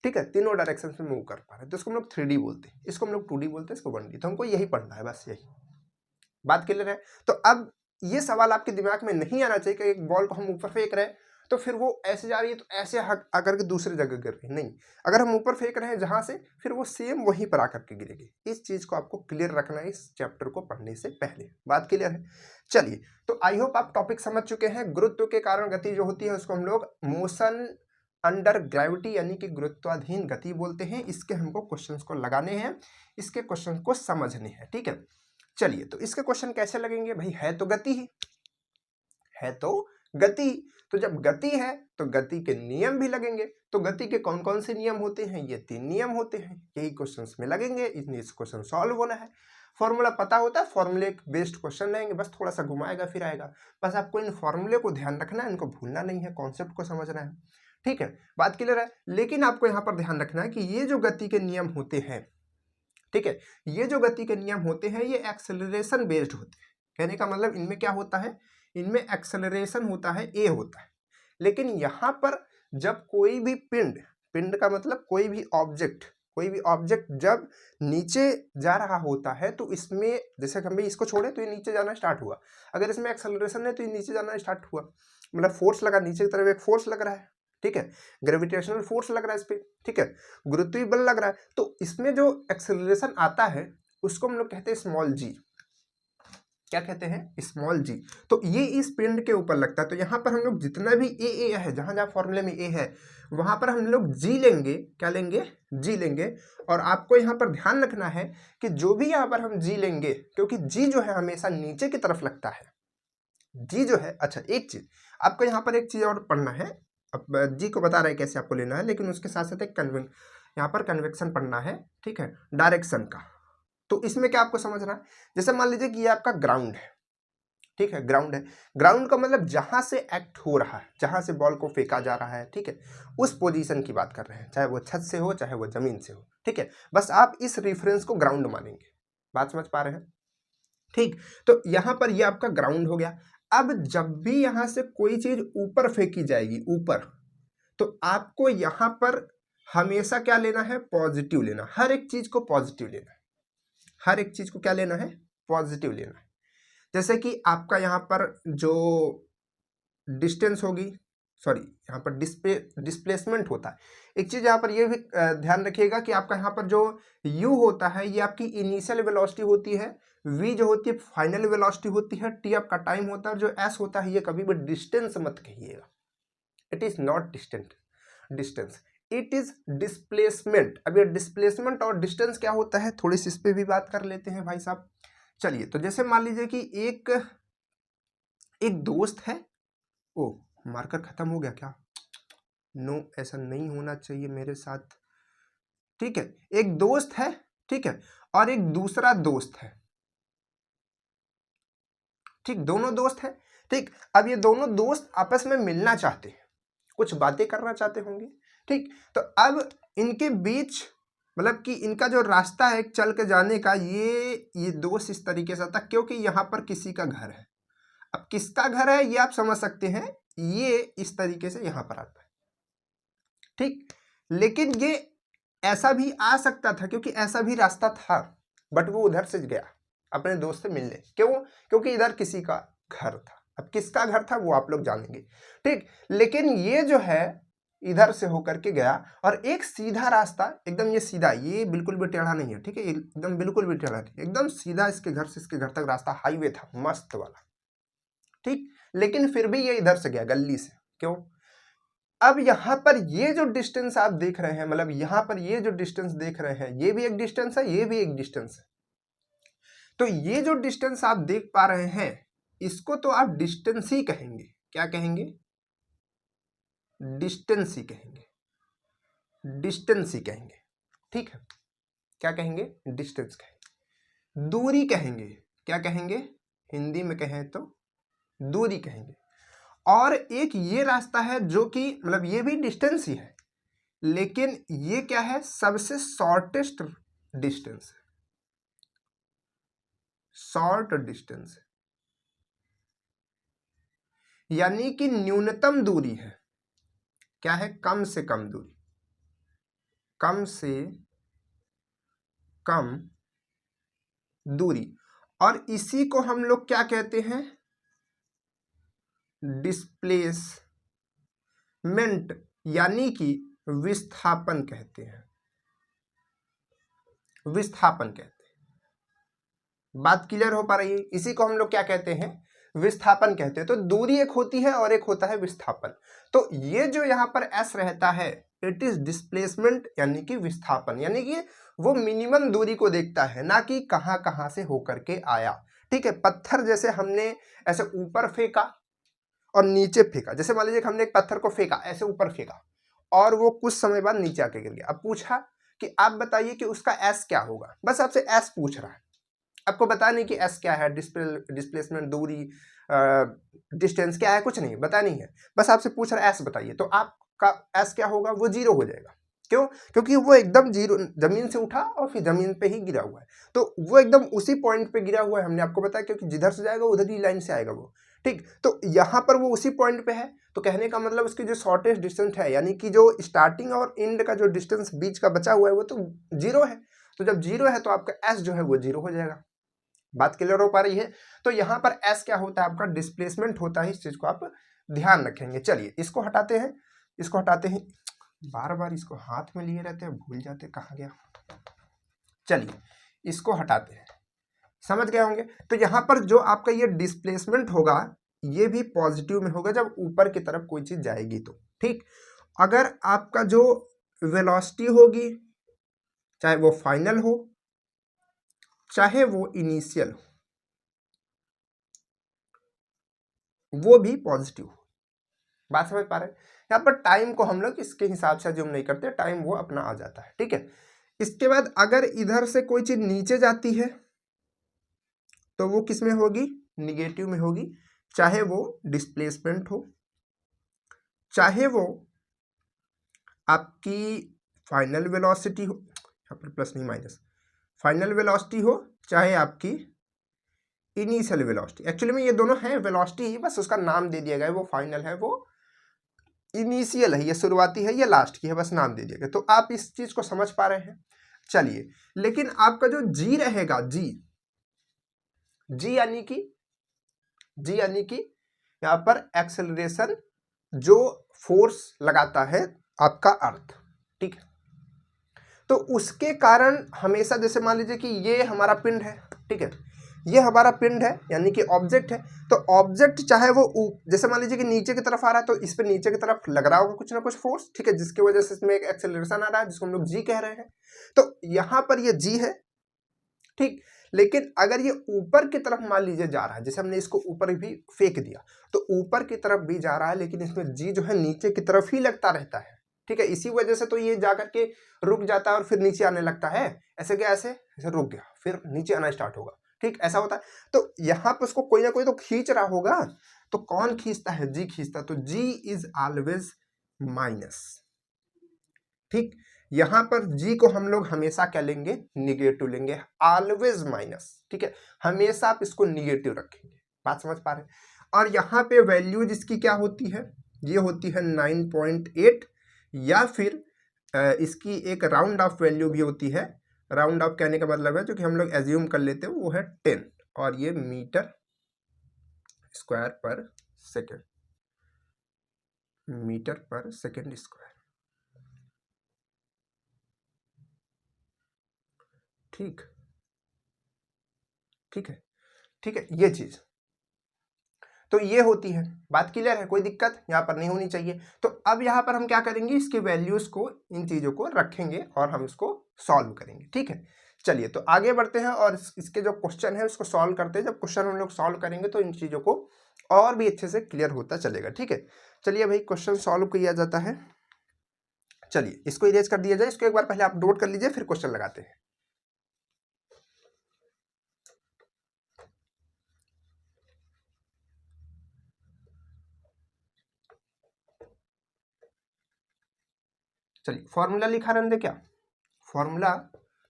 S1: ठीक है, तीनों डायरेक्शन में मूव कर पा रहे हैं, तो इसको हम लोग 3D बोलते हैं, इसको हम लोग 2D बोलते हैं, इसको 1D। तो हमको यही पढ़ना है, बस यही बात क्लियर है। तो अब ये सवाल आपके दिमाग में नहीं आना चाहिए कि एक बॉल को हम ऊपर फेंक रहे हैं तो फिर वो ऐसे जा रही है तो ऐसे आकर के दूसरी जगह गिर रही है, नहीं। अगर हम ऊपर फेंक रहे हैं जहां से, फिर वो सेम वहीं पर आकर के गिरेगी। इस चीज को आपको क्लियर रखना है इस चैप्टर को पढ़ने से पहले। बात क्लियर है? चलिए, तो आई होप आप टॉपिक समझ चुके हैं। गुरुत्व के कारण गति जो होती है उसको हम लोग मोशन अंडर ग्रेविटी यानी कि गुरुत्वाधीन गति बोलते हैं। इसके हमको क्वेश्चंस को लगाने हैं, इसके क्वेश्चन को समझने हैं। ठीक है, चलिए, तो इसके क्वेश्चन कैसे लगेंगे भाई? है तो गति ही, है तो गति, तो जब गति है तो गति के नियम भी लगेंगे। तो गति के कौन कौन से नियम होते हैं? ये 3 नियम होते हैं, यही क्वेश्चंस में लगेंगे। इस क्वेश्चन सॉल्व होना है। फॉर्मूला पता होता है, फॉर्मूले बेस्ड क्वेश्चन रहेंगे, बस थोड़ा सा घुमाएगा फिर आएगा। बस आपको इन फॉर्मूले को ध्यान रखना है, इनको भूलना नहीं है, कॉन्सेप्ट को समझना है। ठीक है, बात क्लियर है। लेकिन आपको यहाँ पर ध्यान रखना है कि ये जो गति के नियम होते हैं, ठीक है, ये जो गति के नियम होते हैं ये एक्सेलरेशन बेस्ड होते हैं। कहने का मतलब इनमें क्या होता है? इनमें एक्सेलरेशन होता है, ए होता है। लेकिन यहाँ पर जब कोई भी पिंड, पिंड का मतलब कोई भी ऑब्जेक्ट, कोई भी ऑब्जेक्ट जब नीचे जा रहा होता है तो इसमें, जैसे हम भी इसको छोड़े तो ये नीचे जाना स्टार्ट हुआ। अगर इसमें एक्सेलरेशन है तो ये नीचे जाना स्टार्ट हुआ, मतलब फोर्स लगा, नीचे की तरफ एक फोर्स लग रहा है। ठीक है, ग्रेविटेशनल फोर्स लग रहा है इस पे। ठीक है, गुरुत्वीय बल लग रहा है। तो इसमें जो एक्सेलरेशन आता है उसको हम लोग कहते हैं स्मॉल जी। क्या कहते हैं? स्मॉल जी। तो ये इस पिंड के ऊपर लगता है। तो यहाँ पर हम लोग जितना भी ए है, जहां जहां फॉर्मूले में ए है वहां पर हम लोग जी लेंगे। क्या लेंगे? जी लेंगे। और आपको यहाँ पर ध्यान रखना है कि जो भी यहाँ पर हम जी लेंगे, क्योंकि जी जो है हमेशा नीचे की तरफ लगता है। जी जो है, अच्छा एक चीज आपको यहाँ पर एक चीज और पढ़ना है। अब जी को बता रहे हैं कैसे आपको लेना है, लेकिन उसके साथ साथ एक यहाँ पर कन्वेक्शन पढ़ना है। ठीक है, डायरेक्शन का। तो इसमें क्या आपको समझना है? जैसे मान लीजिए कि ये आपका ग्राउंड है। ठीक है, ग्राउंड है। ग्राउंड का मतलब जहां से एक्ट हो रहा है, जहां से बॉल को फेंका जा रहा है। ठीक है, उस पोजीशन की बात कर रहे हैं, चाहे वो छत से हो चाहे वो जमीन से हो। ठीक है, बस आप इस रेफरेंस को ग्राउंड मानेंगे। बात समझ पा रहे हैं? ठीक, तो यहां पर ये आपका ग्राउंड हो गया। अब जब भी यहां से कोई चीज ऊपर फेंकी जाएगी, ऊपर, तो आपको यहां पर हमेशा क्या लेना है? पॉजिटिव लेना। हर एक चीज को पॉजिटिव लेना है। हर एक चीज को क्या लेना है? पॉजिटिव लेना है। जैसे कि आपका यहाँ पर जो डिस्टेंस होगी, सॉरी यहाँ पर डिस्प्लेसमेंट होता है। एक चीज यहाँ पर ये भी ध्यान रखिएगा कि आपका यहाँ पर जो u होता है ये आपकी इनिशियल वेलोसिटी होती है, v जो होती है फाइनल वेलोसिटी होती है, t आपका टाइम होता है, जो s होता है ये कभी भी डिस्टेंस मत कहिएगा। It is not distance, it is displacement. अब ये डिस्प्लेसमेंट और डिस्टेंस क्या होता है, थोड़ी सी इस पे भी बात कर लेते हैं भाई साहब। चलिए, तो जैसे मान लीजिए कि एक दोस्त है। ओ, मार्कर खत्म हो गया क्या? नो, ऐसा नहीं होना चाहिए मेरे साथ। ठीक है, एक दोस्त है, ठीक है, और एक दूसरा दोस्त है। ठीक, दोनों दोस्त है। ठीक, अब ये दोनों दोस्त आपस में मिलना चाहते हैं, कुछ बातें करना चाहते होंगे। ठीक, तो अब इनके बीच मतलब कि इनका जो रास्ता है चल के जाने का, ये दोस्त इस तरीके से आता क्योंकि यहाँ पर किसी का घर है। अब किसका घर है ये आप समझ सकते हैं, ये इस तरीके से यहां पर आता है। ठीक, लेकिन ये ऐसा भी आ सकता था क्योंकि ऐसा भी रास्ता था, बट वो उधर से गया अपने दोस्त से मिलने। क्यों? क्योंकि इधर किसी का घर था। अब किसका घर था वो आप लोग जानेंगे। ठीक, लेकिन ये जो है इधर से होकर के गया और एक सीधा रास्ता, एकदम ये सीधा, ये बिल्कुल भी टेढ़ा नहीं है। ठीक है, एकदम बिल्कुल भी टेढ़ा नहीं, एकदम सीधा इसके घर से इसके घर तक रास्ता हाईवे था, मस्त वाला। ठीक, लेकिन फिर भी ये इधर से गया गली से। क्यों? अब यहां पर ये जो डिस्टेंस आप देख रहे हैं, मतलब यहां पर ये जो डिस्टेंस देख रहे हैं, ये भी एक डिस्टेंस है, ये भी एक डिस्टेंस है। तो ये जो डिस्टेंस आप देख पा रहे हैं इसको तो आप डिस्टेंस ही कहेंगे। क्या कहेंगे? डिस्टेंस ही कहेंगे, डिस्टेंस ही कहेंगे। ठीक है, क्या कहेंगे? डिस्टेंस कहेंगे, दूरी कहेंगे। क्या कहेंगे? हिंदी में कहें तो दूरी कहेंगे। और एक ये रास्ता है जो कि मतलब ये भी डिस्टेंस ही है, लेकिन ये क्या है? सबसे शॉर्टेस्ट डिस्टेंस है, शॉर्ट डिस्टेंस है, यानी कि न्यूनतम दूरी है। क्या है? कम से कम दूरी, कम से कम दूरी। और इसी को हम लोग क्या कहते हैं? डिस्प्लेसमेंट, यानी कि विस्थापन कहते हैं, विस्थापन कहते हैं। बात क्लियर हो पा रही है? इसी को हम लोग क्या कहते हैं? विस्थापन कहते हैं। तो दूरी एक होती है और एक होता है विस्थापन। तो ये जो यहाँ पर एस रहता है इट इज डिस्प्लेसमेंट, यानी कि विस्थापन, यानी कि वो मिनिमम दूरी को देखता है, ना कि कहाँ कहाँ से होकर के आया। ठीक है, पत्थर जैसे हमने ऐसे ऊपर फेंका और नीचे फेंका, जैसे मान लीजिए कि हमने एक पत्थर को फेंका, ऐसे ऊपर फेंका और वो कुछ समय बाद नीचे आके गिर गया। अब पूछा कि आप बताइए कि उसका एस क्या होगा। बस आपसे एस पूछ रहा है, आपको बता नहीं कि एस क्या है, डिस्प्लेसमेंट, दूरी, डिस्टेंस क्या है, कुछ नहीं बता नहीं है, बस आपसे पूछ रहा है एस बताइए। तो आपका एस क्या होगा? वो जीरो हो जाएगा। क्यों? क्योंकि वो एकदम जीरो, जमीन से उठा और फिर जमीन पे ही गिरा हुआ है, तो वो एकदम उसी पॉइंट पे गिरा हुआ है। हमने आपको बताया क्योंकि जिधर से जाएगा उधर ही लाइन से आएगा वो। ठीक, तो यहाँ पर वो उसी पॉइंट पे है, तो कहने का मतलब उसकी जो शॉर्टेस्ट डिस्टेंस है, यानी कि जो स्टार्टिंग और एंड का जो डिस्टेंस बीच का बचा हुआ है वो तो जीरो है। तो जब जीरो है तो आपका एस जो है वो जीरो हो जाएगा। बात क्लियर हो पा रही है? तो यहाँ पर एस क्या होता है? आपका डिस्प्लेसमेंट होता है। इस चीज को आप ध्यान रखेंगे। चलिए इसको हटाते हैं, इसको हटाते हैं, बार बार इसको हाथ में लिए रहते हैं, भूल जाते कहाँ गया। चलिए इसको हटाते हैं, समझ गए होंगे। तो यहाँ पर जो आपका ये डिस्प्लेसमेंट होगा ये भी पॉजिटिव में होगा जब ऊपर की तरफ कोई चीज जाएगी तो। ठीक, अगर आपका जो वेलोसिटी होगी, चाहे वो फाइनल हो चाहे वो इनिशियल हो, वो भी पॉजिटिव हो। बात समझ पा रहे हैं? यहाँ पर टाइम को हम लोग इसके हिसाब से अज्यूम नहीं करते, टाइम वो अपना आ जाता है। ठीक है, इसके बाद अगर इधर से कोई चीज नीचे जाती है तो वो किस में होगी? निगेटिव में होगी, चाहे वो डिस्प्लेसमेंट हो, चाहे वो आपकी फाइनल वेलोसिटी हो, यहाँ पर प्लस नहीं माइनस, फाइनल वेलोसिटी हो, चाहे आपकी इनिशियल वेलोसिटी। एक्चुअली में ये दोनों है वेलोसिटी ही, बस उसका नाम दे दिया गया है, वो फाइनल है, वो इनिशियल है, ये शुरुआती है, ये लास्ट की है, बस नाम दे दिया गया। तो आप इस चीज को समझ पा रहे हैं? चलिए, लेकिन आपका जो जी रहेगा, जी यानी कि यहाँ पर एक्सेलरेशन जो फोर्स लगाता है आपका अर्थ। ठीक है, तो उसके कारण हमेशा, जैसे मान लीजिए कि ये हमारा पिंड है, ठीक है, ये हमारा पिंड है यानी कि ऑब्जेक्ट है, तो ऑब्जेक्ट चाहे वो जैसे मान लीजिए कि नीचे की तरफ आ रहा है तो इस पे नीचे की तरफ लग रहा होगा कुछ ना कुछ फोर्स, ठीक है, जिसकी वजह से इसमें एक एक्सेलरेशन आ रहा है जिसको हम लोग जी कह रहे हैं। तो यहाँ पर ये जी है, ठीक, लेकिन अगर ये ऊपर की तरफ मान लीजिए जा रहा है, जैसे हमने इसको ऊपर भी फेंक दिया तो ऊपर की तरफ भी जा रहा है, लेकिन इसमें जी जो है नीचे की तरफ ही लगता रहता है। ठीक है, इसी वजह से तो ये जाकर के रुक जाता है और फिर नीचे आने लगता है। ऐसे क्या? ऐसे रुक गया फिर नीचे आना स्टार्ट होगा। ठीक, ऐसा होता है। तो यहाँ पर उसको कोई ना कोई तो खींच रहा होगा, तो कौन खींचता है? जी खींचता, तो जी इज ऑलवेज माइनस। ठीक, यहां पर जी को हम लोग हमेशा क्या लेंगे? निगेटिव लेंगे, ऑलवेज माइनस। ठीक है, हमेशा आप इसको निगेटिव रखेंगे। बात समझ पा रहे हैं? और यहाँ पे वैल्यूज इसकी क्या होती है? ये होती है 9.8, या फिर इसकी एक राउंड ऑफ वैल्यू भी होती है। राउंड ऑफ कहने का मतलब है जो कि हम लोग एज्यूम कर लेते हैं वो है 10, और ये मीटर स्क्वायर पर सेकेंड, मीटर पर सेकेंड स्क्वायर। ठीक, ठीक है, ठीक है, ये चीज तो ये होती है। बात क्लियर है? कोई दिक्कत यहाँ पर नहीं होनी चाहिए। तो अब यहाँ पर हम क्या करेंगे? इसके वैल्यूज को, इन चीजों को रखेंगे और हम इसको सॉल्व करेंगे। ठीक है, चलिए तो आगे बढ़ते हैं और इसके जो क्वेश्चन है उसको सॉल्व करते हैं। जब क्वेश्चन हम लोग सॉल्व करेंगे तो इन चीज़ों को और भी अच्छे से क्लियर होता चलेगा। ठीक है, चलिए भाई क्वेश्चन सॉल्व किया जाता है। चलिए इसको इरेज कर दिया जाए, इसको एक बार पहले आप नोट कर लीजिए फिर क्वेश्चन लगाते हैं। चलिए फॉर्मूला लिखा रहने दे क्या, फॉर्मूला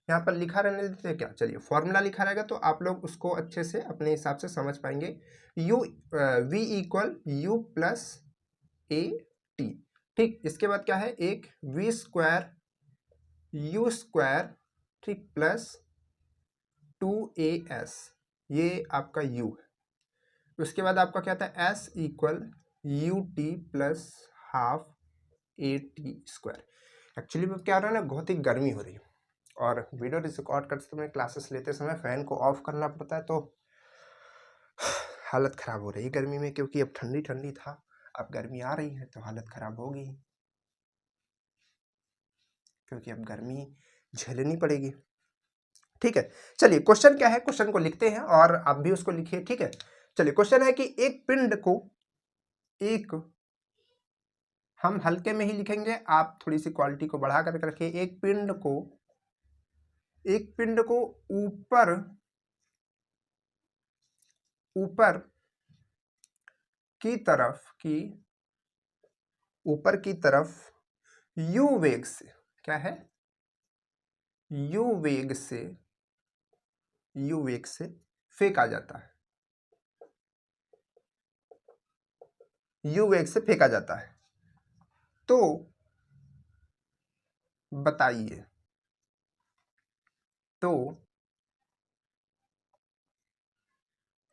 S1: यहाँ पर लिखा रहने देते क्या। चलिए फॉर्मूला लिखा रहेगा तो आप लोग उसको अच्छे से अपने हिसाब से समझ पाएंगे। U V equal U plus A T. ठीक, इसके बाद क्या है, एक वी स्क्वायर यू स्क्वायर, ठीक, प्लस 2as, ये आपका u है। उसके बाद आपका क्या था, s equal U T plus half A T square. Actually में क्या हो रहा है ना, बहुत ही गर्मी हो रही है और वीडियो रिकॉर्ड करते समय क्लासेस लेते समय फ़ैन को ऑफ करना पड़ता है, तो हालत ख़राब हो रही है गर्मी में, क्योंकि अब ठंडी ठंडी था, अब गर्मी आ रही है तो हालत ख़राब होगी, क्योंकि अब गर्मी झेलनी पड़ेगी। ठीक है, चलिए क्वेश्चन क्या है, क्वेश्चन को लिखते हैं और आप भी उसको लिखिए। ठीक है, चलिए क्वेश्चन है कि एक पिंड को, एक, हम हल्के में ही लिखेंगे, आप थोड़ी सी क्वालिटी को बढ़ा करके रखिए। एक पिंड को ऊपर की तरफ u वेग से, क्या है, u वेग से फेंका जाता है, u वेग से फेंका जाता है। तो बताइए, तो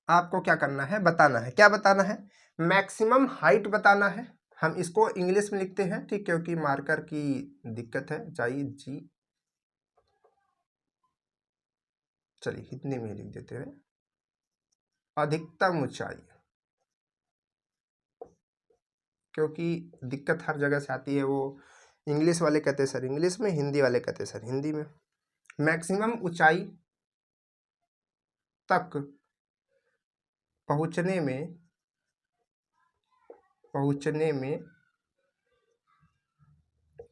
S1: आपको क्या करना है, बताना है, क्या बताना है, मैक्सिमम हाइट बताना है। हम इसको इंग्लिश में लिखते हैं, ठीक, क्योंकि मार्कर की दिक्कत है, चाहिए जी, चलिए हिंदी में लिख देते हैं, अधिकतम ऊंचाई, क्योंकि दिक्कत हर जगह से आती है। वो इंग्लिश वाले कहते हैं सर इंग्लिश में, हिंदी वाले कहते हैं सर हिंदी में। मैक्सिमम ऊंचाई तक पहुंचने में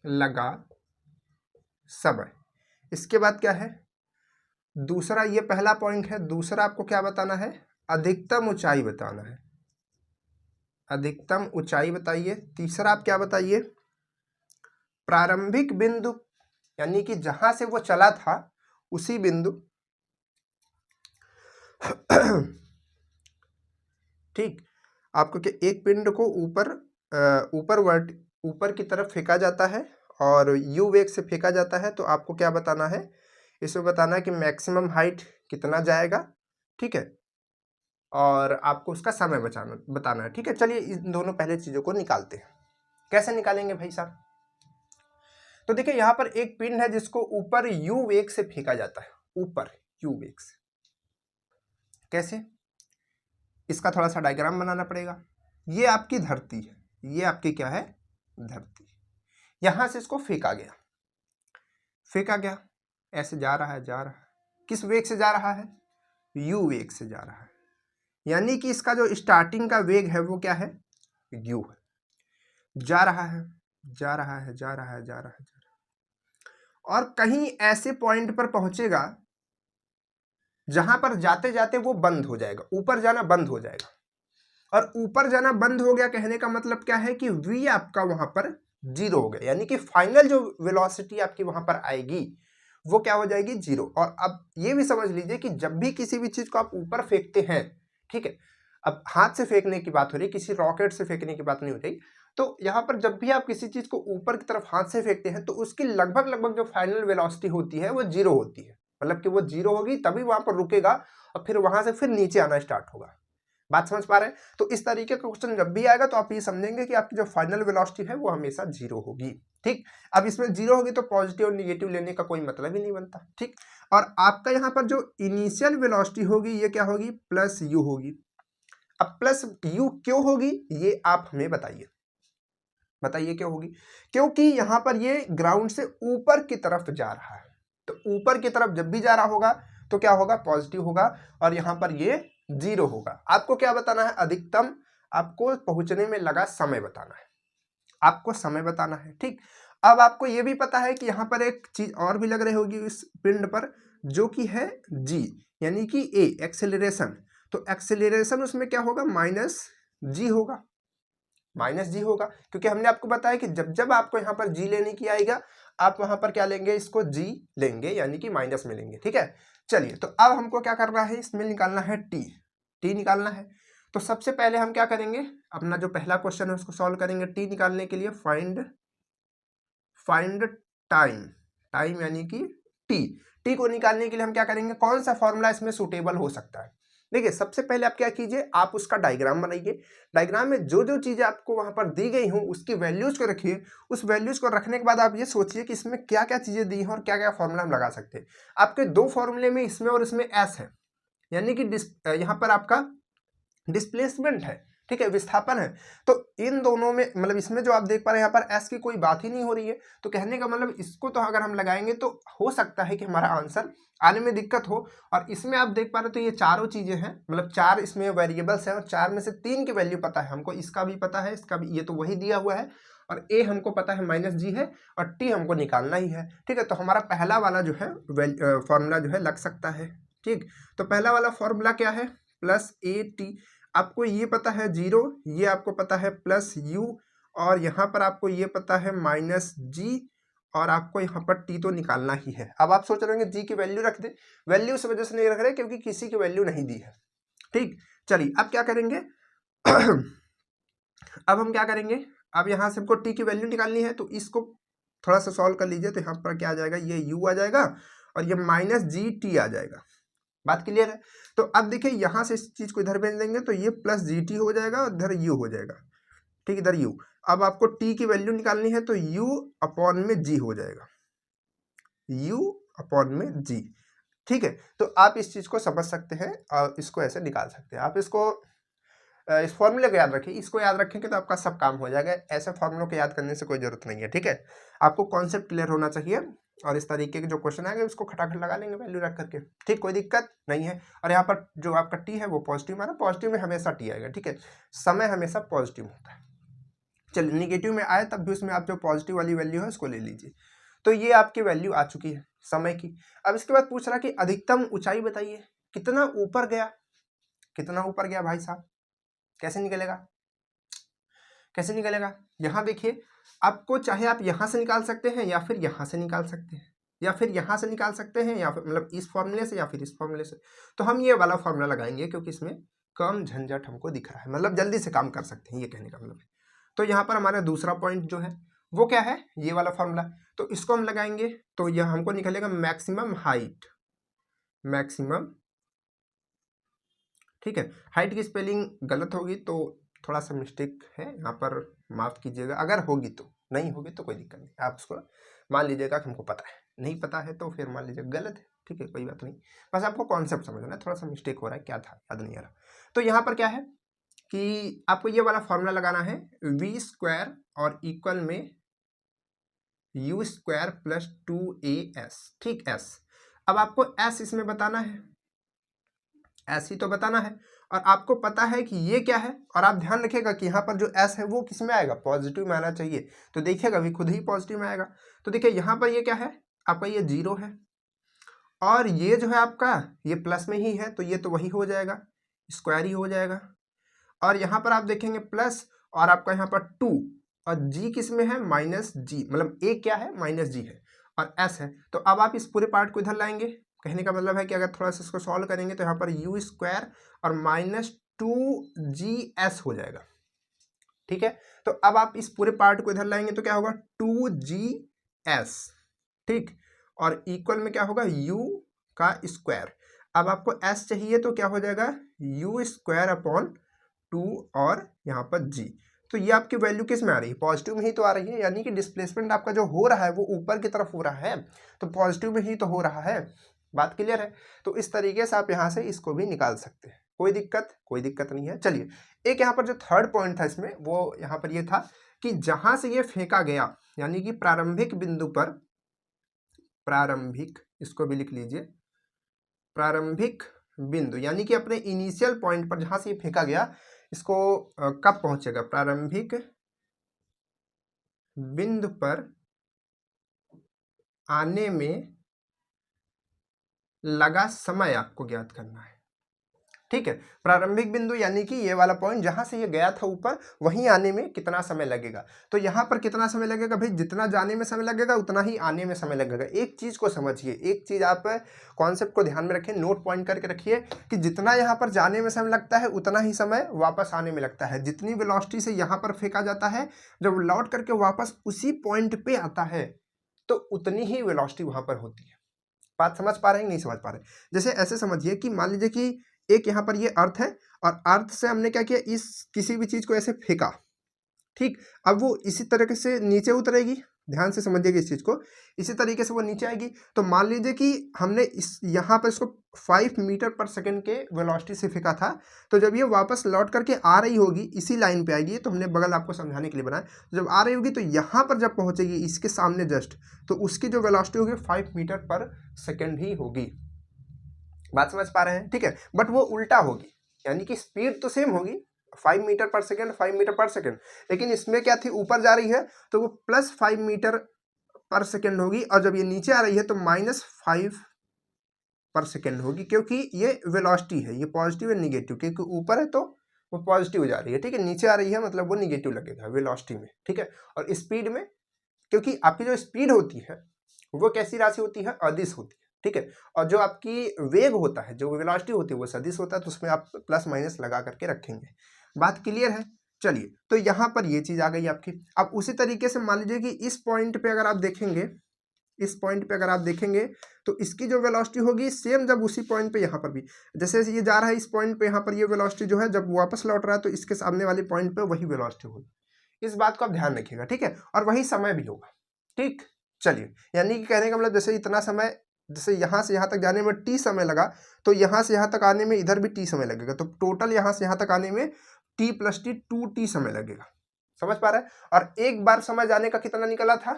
S1: लगा समय। इसके बाद क्या है, दूसरा, ये पहला पॉइंट है, दूसरा आपको क्या बताना है, अधिकतम ऊंचाई बताना है, अधिकतम ऊंचाई बताइए। तीसरा आप क्या बताइए, प्रारंभिक बिंदु, यानी कि जहां से वो चला था उसी बिंदु ठीक, आपको क्या, एक पिंड को ऊपर की तरफ फेंका जाता है और यू वेग से फेंका जाता है, तो आपको क्या बताना है, इसमें बताना है कि मैक्सिमम हाइट कितना जाएगा। ठीक है, और आपको उसका समय बताना है। ठीक है, चलिए इन दोनों पहले चीज़ों को निकालते हैं। कैसे निकालेंगे भाई साहब, तो देखिए यहाँ पर एक पिंड है जिसको ऊपर यू वेग से फेंका जाता है, ऊपर यू वेग से। कैसे, इसका थोड़ा सा डायग्राम बनाना पड़ेगा। ये आपकी धरती है, ये आपकी क्या है, धरती। यहां से इसको फेंका गया, ऐसे जा रहा है, किस वेग से जा रहा है, यू वेग से जा रहा है, यानी कि इसका जो स्टार्टिंग का वेग है वो क्या है, यू है। जा रहा है, और कहीं ऐसे पॉइंट पर पहुंचेगा जहां पर जाते जाते वो बंद हो जाएगा, ऊपर जाना बंद हो जाएगा। और ऊपर जाना बंद हो गया कहने का मतलब क्या है कि v आपका वहां पर 0 हो गया, यानी कि फाइनल जो वेलोसिटी आपकी वहां पर आएगी वो क्या हो जाएगी, 0। और अब ये भी समझ लीजिए कि जब भी किसी भी चीज को आप ऊपर फेंकते हैं, ठीक है, अब हाथ से फेंकने की बात हो रही है, किसी रॉकेट से फेंकने की बात नहीं हो रही, तो यहाँ पर जब भी आप किसी चीज को ऊपर की तरफ हाथ से फेंकते हैं तो उसकी लगभग जो फाइनल वेलोसिटी होती है वो 0 होती है, मतलब कि वो 0 होगी तभी वहां पर रुकेगा और फिर वहां से फिर नीचे आना स्टार्ट होगा। बात समझ पा रहे हैं? तो इस तरीके का क्वेश्चन जब भी आएगा तो आप ये समझेंगे कि आपकी जो फाइनल वेलोसिटी है वो हमेशा 0 होगी। ठीक, अब इसमें 0 होगी तो पॉजिटिव और निगेटिव लेने का कोई मतलब ही नहीं बनता। ठीक, और आपका यहाँ पर जो इनिशियल वेलोसिटी होगी ये क्या होगी, प्लस यू होगी। अब प्लस यू क्यों होगी ये आप हमें बताइए क्यों होगी, क्योंकि यहाँ पर ये ग्राउंड से ऊपर की तरफ जा रहा है। तो ऊपर की तरफ जब भी जा रहा होगा तो क्या होगा, पॉजिटिव होगा, और यहाँ पर ये 0 होगा। आपको क्या बताना है, अधिकतम आपको पहुंचने में लगा समय बताना है, आपको समय बताना है। ठीक, अब आपको ये भी पता है कि यहाँ पर एक चीज और भी लग रही होगी इस पिंड पर, जो कि है g, यानी कि a एक्सेलरेशन। तो एक्सेलरेशन उसमें क्या होगा, -g होगा, -g होगा, क्योंकि हमने आपको बताया कि जब जब आपको यहाँ पर g लेने की आएगा, आप वहां पर क्या लेंगे, इसको g लेंगे, यानी कि माइनस में लेंगे। ठीक है, चलिए, तो अब हमको क्या करना है, इसमें निकालना है t निकालना है। तो सबसे पहले हम क्या करेंगे, अपना जो पहला क्वेश्चन है उसको सॉल्व करेंगे। t निकालने के लिए फाइंड टाइम यानी कि t को निकालने के लिए हम क्या करेंगे, कौन सा फॉर्मूला इसमें सुटेबल हो सकता है। देखिए, सबसे पहले आप क्या कीजिए, आप उसका डायग्राम बनाइए। डायग्राम में जो जो चीजें आपको वहां पर दी गई हों उसकी वैल्यूज को रखिए। उस वैल्यूज को रखने के बाद आप ये सोचिए कि इसमें क्या क्या चीजें दी हैं और क्या क्या फॉर्मूला हम लगा सकते हैं। आपके दो फॉर्मूले में, इसमें और इसमें एस है, यानी कि यहाँ पर आपका डिस्प्लेसमेंट है, ठीक है, विस्थापन है। तो इन दोनों में, मतलब इसमें जो आप देख पा रहे हैं यहाँ पर एस की कोई बात ही नहीं हो रही है। तो कहने का मतलब इसको तो अगर हम लगाएंगे तो हो सकता है कि हमारा आंसर आने में दिक्कत हो। और इसमें आप देख पा रहे हो तो ये चारों चीजें हैं, मतलब 4 इसमें वेरिएबल्स हैं, और 4 में से 3 की वैल्यू पता है हमको, इसका भी पता है, इसका भी, ये तो वही दिया हुआ है, और ए हमको पता है -g है, और टी हमको निकालना ही है। ठीक है, तो हमारा पहला वाला जो है फॉर्मूला जो है लग सकता है। ठीक, तो पहला वाला फॉर्मूला क्या है, +AT। आपको ये पता है 0, ये आपको पता है +u, और यहाँ पर आपको ये पता है -g, और आपको यहाँ पर t तो निकालना ही है। अब आप सोच रहे हैं g की वैल्यू रख दे, वैल्यू इस वजह से नहीं रख रहे क्योंकि किसी की वैल्यू नहीं दी है। ठीक, चलिए अब क्या करेंगे अब हम क्या करेंगे, अब यहाँ से हमको t की वैल्यू निकालनी है, तो इसको थोड़ा सा सॉल्व कर लीजिए। तो यहाँ पर क्या आ जाएगा, ये u आ जाएगा, और ये -gt आ जाएगा। बात क्लियर है। तो अब देखिए, यहां से इस चीज को इधर भेज देंगे तो ये +gt हो जाएगा, और इधर u हो जाएगा। ठीक, इधर u। अब आपको t की वैल्यू निकालनी है तो u/g हो जाएगा, u/g। ठीक है, तो आप इस चीज को समझ सकते हैं और इसको ऐसे निकाल सकते हैं। आप इसको इस फॉर्मूले को याद रखिए, इसको याद रखेंगे तो आपका सब काम हो जाएगा। ऐसे फॉर्मूलों को याद करने से कोई जरूरत नहीं है। ठीक है, आपको कॉन्सेप्ट क्लियर होना चाहिए, और इस तरीके के जो क्वेश्चन आएंगे उसको खटाखट लगा लेंगे वैल्यू रख करके। ठीक, कोई दिक्कत नहीं है। और यहाँ पर जो आपका टी है वो पॉजिटिव माना, पॉजिटिव में हमेशा टी आएगा। ठीक है, समय हमेशा पॉजिटिव होता है। चलिए, निगेटिव में आए तब भी उसमें आप जो पॉजिटिव वाली वैल्यू है उसको ले लीजिए। तो ये आपकी वैल्यू आ चुकी है समय की। अब इसके बाद पूछ रहा कि अधिकतम ऊंचाई बताइए, कितना ऊपर गया, कितना ऊपर गया भाई साहब, कैसे निकलेगा, कैसे निकलेगा। यहां देखिए, आपको चाहे आप यहां से निकाल सकते हैं, या फिर यहां से निकाल सकते हैं, या फिर यहां से निकाल सकते हैं, या फिर मतलब इस फॉर्मूले से या फिर इस फॉर्मूले से। तो हम ये वाला फॉर्मूला लगाएंगे क्योंकि इसमें कम झंझट हमको दिख रहा है, मतलब जल्दी से काम कर सकते हैं, ये कहने का मतलब है। तो यहाँ पर हमारा दूसरा पॉइंट जो है वो क्या है, ये वाला फॉर्मूला। तो इसको हम लगाएंगे तो यह हमको निकलेगा मैक्सिमम हाइट, मैक्सिमम। ठीक है, हाइट की स्पेलिंग गलत होगी तो थोड़ा सा मिस्टेक है यहाँ पर, माफ कीजिएगा। अगर होगी तो, नहीं होगी तो कोई दिक्कत नहीं, आप उसको मान लीजिएगा कि हमको पता है, नहीं पता है तो फिर मान लीजिएगा गलत है। ठीक है, कोई बात नहीं, बस आपको कॉन्सेप्ट समझना है। थोड़ा सा मिस्टेक हो रहा है, क्या था याद नहीं आ रहा। तो यहाँ पर क्या है कि आपको ये वाला फॉर्मूला लगाना है, v² और इक्वल में u² + 2as। ठीक, s। अब आपको s इसमें बताना है, s ही तो बताना है, और आपको पता है कि ये क्या है। और आप ध्यान रखिएगा कि यहाँ पर जो s है वो किस में आएगा, पॉजिटिव में आना चाहिए। तो देखिएगा अभी खुद ही पॉजिटिव में आएगा। तो देखिए यहाँ पर ये क्या है, आपका ये 0 है, और ये जो है आपका ये प्लस में ही है, तो ये तो वही हो जाएगा, स्क्वायर ही हो जाएगा। और यहाँ पर आप देखेंगे प्लस, और आपका यहाँ पर 2, और g किस में है, -g, मतलब a क्या है, -g है, और s है। तो अब आप इस पूरे पार्ट को इधर लाएंगे। कहने का मतलब है कि अगर थोड़ा सा इसको सॉल्व करेंगे तो यहाँ पर u² और -2gs हो जाएगा। ठीक है, तो अब आप इस पूरे पार्ट को इधर लाएंगे तो क्या होगा, 2gs। ठीक, और इक्वल में क्या होगा, u का स्क्वायर। अब आपको s चाहिए तो क्या हो जाएगा, u² / 2 और यहाँ पर g। तो ये आपकी वैल्यू किस में आ रही है, पॉजिटिव में ही तो आ रही है, यानी कि डिस्प्लेसमेंट आपका जो हो रहा है वो ऊपर की तरफ हो रहा है, तो पॉजिटिव में ही तो हो रहा है। बात क्लियर है। तो इस तरीके से आप यहाँ से इसको भी निकाल सकते हैं, कोई दिक्कत नहीं है। चलिए, एक यहाँ पर जो थर्ड पॉइंट था इसमें, वो यहाँ पर ये था कि जहां से ये फेंका गया, यानी कि प्रारंभिक बिंदु पर प्रारंभिक, इसको भी लिख लीजिए, प्रारंभिक बिंदु यानी कि अपने इनिशियल पॉइंट पर जहां से ये फेंका गया इसको कब पहुंचेगा, प्रारंभिक बिंदु पर आने में लगा समय आपको ज्ञात करना है। ठीक है, प्रारंभिक बिंदु यानी कि ये वाला पॉइंट जहां से ये गया था ऊपर, वहीं आने में कितना समय लगेगा। तो यहां पर कितना समय लगेगा भाई, जितना जाने में समय लगेगा उतना ही आने में समय लगेगा। एक चीज को समझिए, एक चीज आप कॉन्सेप्ट को ध्यान में रखिए, नोट पॉइंट करके रखिए कि जितना यहाँ पर जाने में समय लगता है उतना ही समय वापस आने में लगता है। जितनी वेलोसिटी से यहाँ पर फेंका जाता है, जब लौट करके वापस उसी पॉइंट पे आता है तो उतनी ही वेलोसिटी वहां पर होती है। बात समझ पा रहे हैं नहीं समझ पा रहे? जैसे ऐसे समझिए कि मान लीजिए कि एक यहाँ पर ये अर्थ है और अर्थ से हमने क्या किया, इस किसी भी चीज को ऐसे फेंका, ठीक, अब वो इसी तरीके से नीचे उतरेगी, ध्यान से समझिएगा इस चीज को, इसी तरीके से वो नीचे आएगी। तो मान लीजिए कि हमने इस यहाँ पर इसको 5 मीटर पर सेकंड के वेलोसिटी से फेंका था, तो जब ये वापस लौट करके आ रही होगी इसी लाइन पे आएगी, तो हमने बगल आपको समझाने के लिए बनाया, जब आ रही होगी तो यहाँ पर जब पहुंचेगी इसके सामने जस्ट, तो उसकी जो वेलोसिटी होगी 5 मीटर पर सेकेंड ही होगी। बात समझ पा रहे हैं? ठीक है, बट वो उल्टा होगी, यानी कि स्पीड तो सेम होगी 5 मीटर पर सेकेंड, 5 मीटर पर सेकेंड, लेकिन इसमें क्या थी, ऊपर जा रही है तो वो +5 मीटर पर सेकेंड होगी, और जब ये नीचे आ रही है तो -5 पर सेकेंड होगी, क्योंकि ये वेलोसिटी है, ये पॉजिटिव है निगेटिव, क्योंकि ऊपर है तो वो पॉजिटिव जा रही है, ठीक है, नीचे आ रही है मतलब वो निगेटिव लगेगा वेलोसिटी में, ठीक है। और स्पीड में, क्योंकि आपकी जो स्पीड होती है वो कैसी राशि होती है, अदिश होती है, ठीक है, और जो आपकी वेग होता है, जो वेलोसिटी होती है वो सदिश होता है, तो उसमें आप प्लस माइनस लगा करके रखेंगे। बात क्लियर है? चलिए, तो यहाँ पर ये चीज आ गई आपकी। अब उसी तरीके से मान लीजिए कि इस पॉइंट पे अगर आप देखेंगे, इस पॉइंट पे अगर आप देखेंगे तो इसकी जो वेलोसिटी होगी सेम, जब उसी पॉइंट पे यहाँ पर भी जैसे ये जा रहा है इस पॉइंट पे, यहाँ पर ये वेलोसिटी जो है जब वापस लौट रहा है तो इसके सामने वाले पॉइंट पे वही वेलोसिटी होगी। इस बात को आप ध्यान रखिएगा, ठीक है, और वही समय भी होगा, ठीक। चलिए, यानी कि कहने का मतलब जैसे इतना समय, जैसे यहाँ से यहाँ तक जाने में t समय लगा, तो यहाँ से यहाँ तक आने में इधर भी t समय लगेगा, तो टोटल यहाँ से यहाँ तक आने में t + t 2t समय लगेगा। समझ पा रहे हैं? और एक बार समय जाने का कितना निकला था,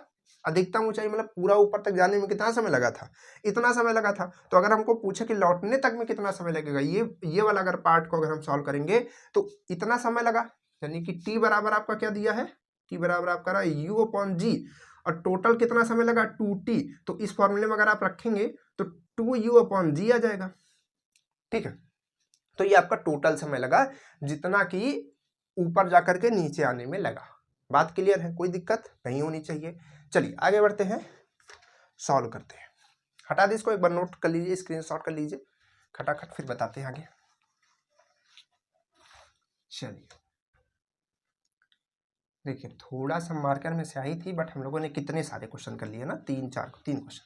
S1: अधिकतम ऊंचाई मतलब पूरा ऊपर तक जाने में कितना समय लगा था, इतना समय लगा था। तो अगर हमको पूछे कि लौटने तक में कितना समय लगेगा, ये वाला अगर पार्ट को अगर हम सॉल्व करेंगे तो इतना समय लगा, यानी कि t बराबर आपका क्या दिया है, t बराबर आपका रहा u/g, और टोटल कितना समय लगा 2t, तो इस फॉर्मूले में अगर आप रखेंगे तो 2u/g आ जाएगा, ठीक है। तो ये आपका टोटल समय लगा जितना कि ऊपर जाकर के नीचे आने में लगा। बात क्लियर है? कोई दिक्कत नहीं होनी चाहिए। चलिए आगे बढ़ते हैं, सॉल्व करते हैं। हटा दे इसको, एक बार नोट कर लीजिए, स्क्रीनशॉट कर लीजिए खटाखट, फिर बताते हैं आगे। चलिए देखिए, थोड़ा सा मार्कर में स्याही थी, बट हम लोगों ने कितने सारे क्वेश्चन कर लिए ना, 3 क्वेश्चन।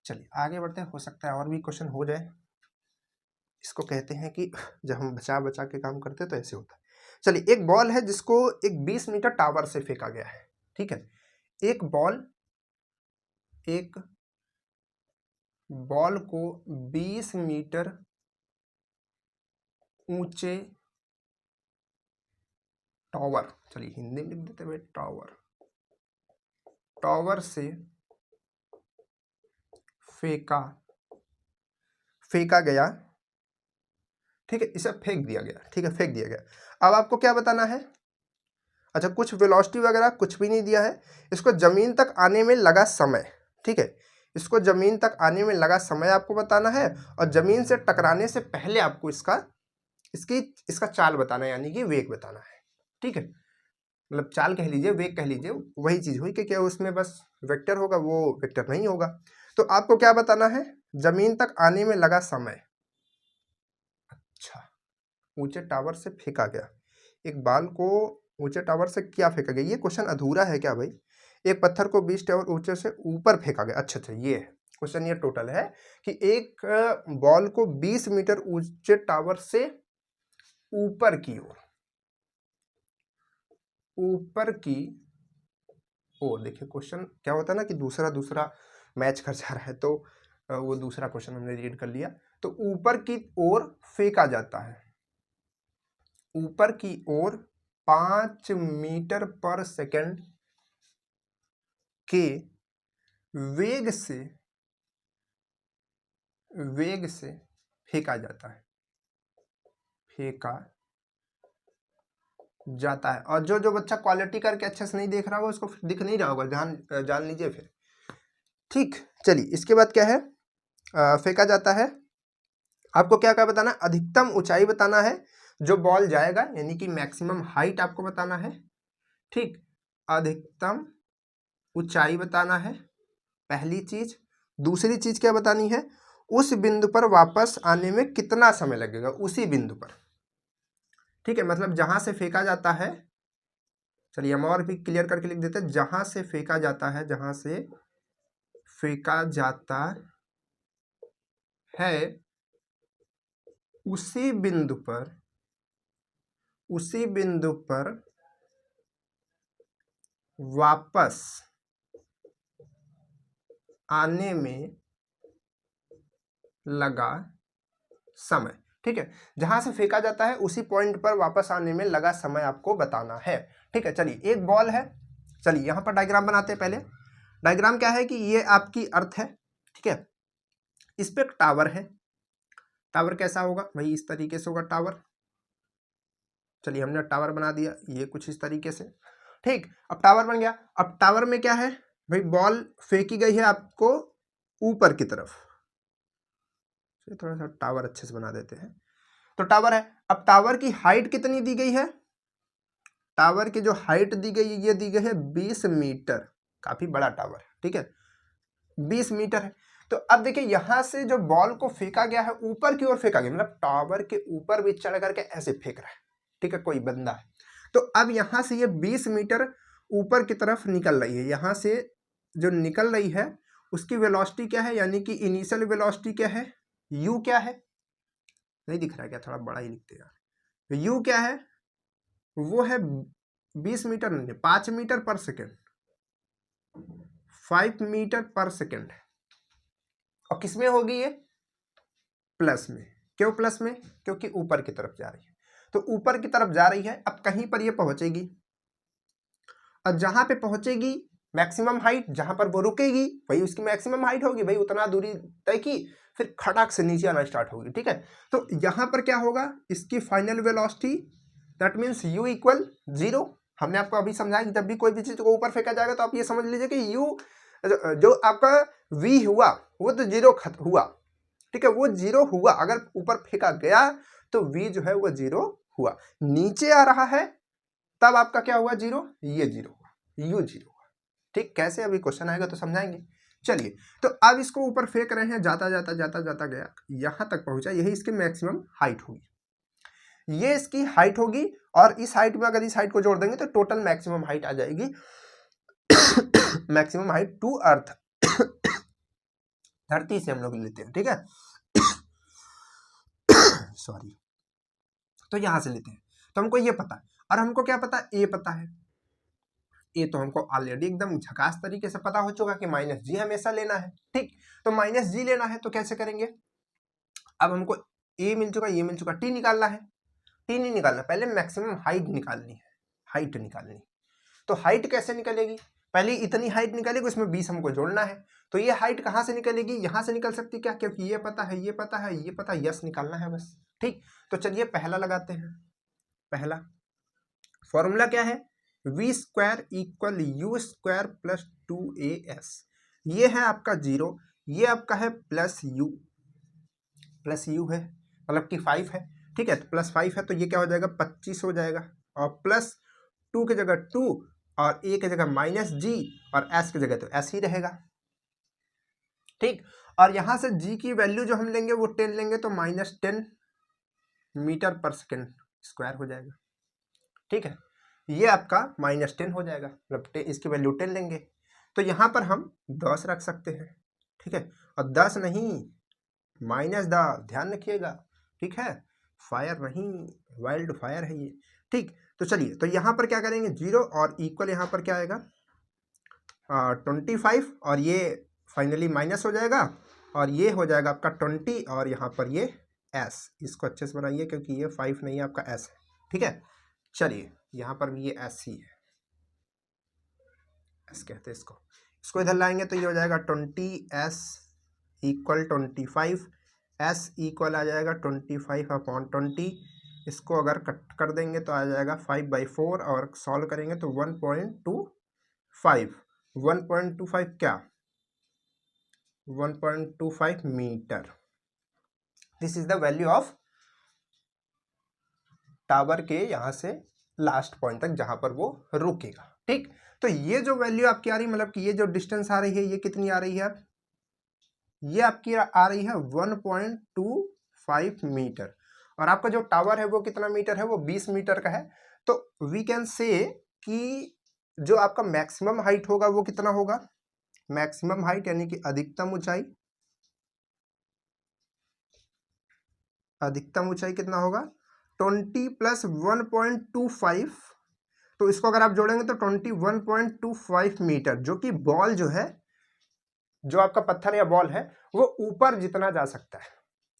S1: चलिए आगे बढ़ते हैं, हो सकता है और भी क्वेश्चन हो जाए। इसको कहते हैं कि जब हम बचा बचा के काम करते हैं तो ऐसे होता है। चलिए, एक बॉल है जिसको एक 20 मीटर टावर से फेंका गया है, ठीक है। एक बॉल को 20 मीटर ऊंचे टावर, चलिए हिंदी में लिख देते हैं टावर से फेंका गया, ठीक है, इसे फेंक दिया गया, ठीक है, फेंक दिया गया। अब आपको क्या बताना है, अच्छा कुछ वेलोसिटी वगैरह कुछ भी नहीं दिया है, इसको जमीन तक आने में लगा समय, ठीक है, इसको जमीन तक आने में लगा समय आपको बताना है, और जमीन से टकराने से पहले आपको इसका चाल बताना है, यानी कि वेग बताना है, ठीक है। मतलब चाल कह लीजिए, वेग कह लीजिए, वही चीज हुई कि क्या उसमें बस वेक्टर होगा, वो वेक्टर नहीं होगा। तो आपको क्या बताना है, जमीन तक आने में लगा समय। अच्छा, ऊंचे टावर से फेंका गया, एक बाल को ऊंचे टावर से क्या फेंका गया, ये क्वेश्चन अधूरा है क्या भाई। एक पत्थर को 20 टावर ऊंचे से ऊपर फेंका गया, अच्छा अच्छा, ये क्वेश्चन, ये टोटल है कि एक बॉल को 20 मीटर ऊंचे टावर से ऊपर की ओर, देखिए क्वेश्चन क्या होता है ना कि दूसरा मैच कर जा रहा है, तो वो दूसरा क्वेश्चन हमने रीड कर लिया। तो ऊपर की ओर फेंका जाता है, ऊपर की ओर 5 मीटर पर सेकंड के वेग से फेंका जाता है, फेंका जाता है। और जो बच्चा क्वालिटी करके अच्छे से नहीं देख रहा होगा उसको दिख नहीं रहा होगा, ध्यान जान लीजिए फिर। ठीक, चलिए इसके बाद क्या है, फेंका जाता है। आपको क्या क्या बताना, अधिकतम ऊंचाई बताना है जो बॉल जाएगा, यानी कि मैक्सिमम हाइट आपको बताना है। ठीक, अधिकतम ऊंचाई बताना है पहली चीज। दूसरी चीज क्या बतानी है, उस बिंदु पर वापस आने में कितना समय लगेगा, उसी बिंदु पर। ठीक है, मतलब जहां से फेंका जाता है, चलिए हम और भी क्लियर करके लिख देते हैं, जहां से फेंका जाता है, जहां से फेंका जाता है उसी बिंदु पर वापस आने में लगा समय। ठीक है, जहां से फेंका जाता है उसी पॉइंट पर वापस आने में लगा समय आपको बताना है। ठीक है, चलिए एक बॉल है, चलिए यहां पर डायग्राम बनाते हैं। पहले डायग्राम क्या है कि ये आपकी अर्थ है, ठीक है, इस पे एक टावर है। टावर कैसा होगा भाई, इस तरीके से होगा टावर। चलिए हमने टावर बना दिया, ये कुछ इस तरीके से। ठीक, अब टावर बन गया। अब टावर में क्या है भाई, बॉल फेंकी गई है आपको ऊपर की तरफ। थोड़ा सा टावर अच्छे से बना देते हैं। तो टावर है, अब टावर की हाइट कितनी दी गई है, टावर की जो हाइट दी गई है ये दी गई है 20 मीटर, काफी बड़ा टावर है। ठीक है, 20 मीटर है। तो अब देखिए यहां से जो बॉल को फेंका गया है ऊपर की ओर फेंका गया, मतलब टावर के ऊपर भी चढ़ करके ऐसे फेंक रहा है। ठीक है, कोई बंदा है। तो अब यहां से ये 20 मीटर ऊपर की तरफ निकल रही है, यहां से जो निकल रही है उसकी वेलोसिटी क्या है, यानी कि इनिशियल वेलोसिटी क्या है, यू क्या है, नहीं दिख रहा है क्या, थोड़ा बड़ा ही लिखते हैं। तो यू क्या है, वो है 20 मीटर नहीं, 5 मीटर पर सेकेंड, 5 मीटर पर सेकेंड। और किसमें होगी ये, प्लस में। क्यों प्लस में, क्योंकि ऊपर की तरफ जा रही है। तो ऊपर की तरफ जा रही है, अब कहीं पर ये पहुंचेगी, और जहां पे पहुंचेगी मैक्सिमम हाइट, जहां पर वो रुकेगी वही उसकी मैक्सिमम हाइट होगी भाई, उतना दूरी तय की, फिर खटाक से नीचे आना स्टार्ट होगी। ठीक है, तो यहां पर क्या होगा, इसकी final velocity, that means u equal 0। हमने आपको अभी समझाया कि जब भी कोई भी चीज को ऊपर फेंका जाएगा तो आप ये समझ लीजिए कि u जो आपका v हुआ वो तो 0 हुआ। ठीक है, वो 0 हुआ, अगर ऊपर फेंका गया तो v जो है वो 0 हुआ। नीचे आ रहा है तब आपका क्या हुआ, 0, ये 0 हुआ, u 0 हुआ। ठीक, कैसे अभी क्वेश्चन आएगा तो समझाएंगे। चलिए, तो अब इसको ऊपर फेंक रहे हैं, जाता जाता जाता जाता गया, यहां तक पहुंचा, यही इसकी मैक्सिमम हाइट होगी, ये इसकी हाइट होगी। और इस हाइट में अगर इस हाइट को जोड़ देंगे तो टोटल मैक्सिमम हाइट आ जाएगी मैक्सिमम हाइट टू अर्थ धरती से हम लोग लेते हैं। ठीक है सॉरी, तो यहां से लेते हैं। तो हमको ये पता है, और हमको क्या पता है, ए पता है। ए तो हमको ऑलरेडी एकदम झकास तरीके से पता हो चुका कि माइनस जी हमेशा लेना है। ठीक, तो माइनस जी लेना है तो कैसे करेंगे, अब हमको ए मिल चुका, ये मिल चुका, टी निकालना है। टी नहीं निकालना, पहले मैक्सिमम हाइट निकालनी है, हाइट निकालनी। तो हाइट कैसे निकलेगी, पहले इतनी हाइट निकलेगी, उसमें 20 हमको जोड़ना है। तो ये हाइट कहाँ से निकलेगी, यहां से निकल सकती क्या, क्योंकि ये पता है, ये पता है, ये पता है, यस निकालना है बस। ठीक, तो चलिए पहला लगाते हैं। पहला फॉर्मूला क्या है, v square equal u square plus 2as। ये है आपका 0, ये आपका है प्लस यू है, मतलब कि 5 है। ठीक है, तो प्लस 5 है तो ये क्या हो जाएगा, 25 हो जाएगा। और प्लस 2 की जगह 2 और ए की जगह माइनस जी और एस की जगह तो एस ही रहेगा। ठीक, और यहां से जी की वैल्यू जो हम लेंगे वो 10 लेंगे, तो -10 मीटर पर सेकेंड स्क्वायर हो जाएगा। ठीक है, ये आपका -10 हो जाएगा, मतलब इसकी वैल्यू 10 लेंगे, तो यहां पर हम 10 रख सकते हैं। ठीक है, और 10 नहीं, -10 ध्यान रखिएगा। ठीक है, फायर नहीं, वाइल्ड फायर है ये। ठीक, तो चलिए, तो यहां पर क्या करेंगे, 0 और इक्वल, यहां पर क्या आएगा 25, और ये फाइनली माइनस हो जाएगा, और ये हो जाएगा आपका 20, और यहाँ पर ये s, इसको अच्छे से बनाइए क्योंकि ये 5 नहीं है, आपका s है। ठीक है, चलिए यहाँ पर भी ये s ही है, s कहते हैं इसको। इसको इधर लाएंगे तो ये हो जाएगा 20s इक्वल 25, s इक्वल आ जाएगा 25/20। इसको अगर कट कर देंगे तो आ जाएगा 5/4 और सॉल्व करेंगे तो 1.25, 1.25 क्या 1.25 मीटर। This is the value of tower के यहाँ से लास्ट पॉइंट तक जहाँ पर वो रुकेगा। ठीक, तो ये जो वैल्यू आपकी आ रही मतलब कि ये जो डिस्टेंस आ रही है ये कितनी आ रही है, ये आपकी आ रही है 1.25 मीटर। और आपका जो टावर है वो कितना मीटर है, वो 20 मीटर का है। तो वी कैन से कि जो आपका मैक्सिमम हाइट होगा वो कितना होगा, मैक्सिमम हाइट यानी कि अधिकतम ऊंचाई, अधिकतम ऊंचाई कितना होगा 20 + 1.25। तो इसको अगर आप जोड़ेंगे तो 21.25 मीटर, जो कि बॉल जो है, जो आपका पत्थर या बॉल है वो ऊपर जितना जा सकता है,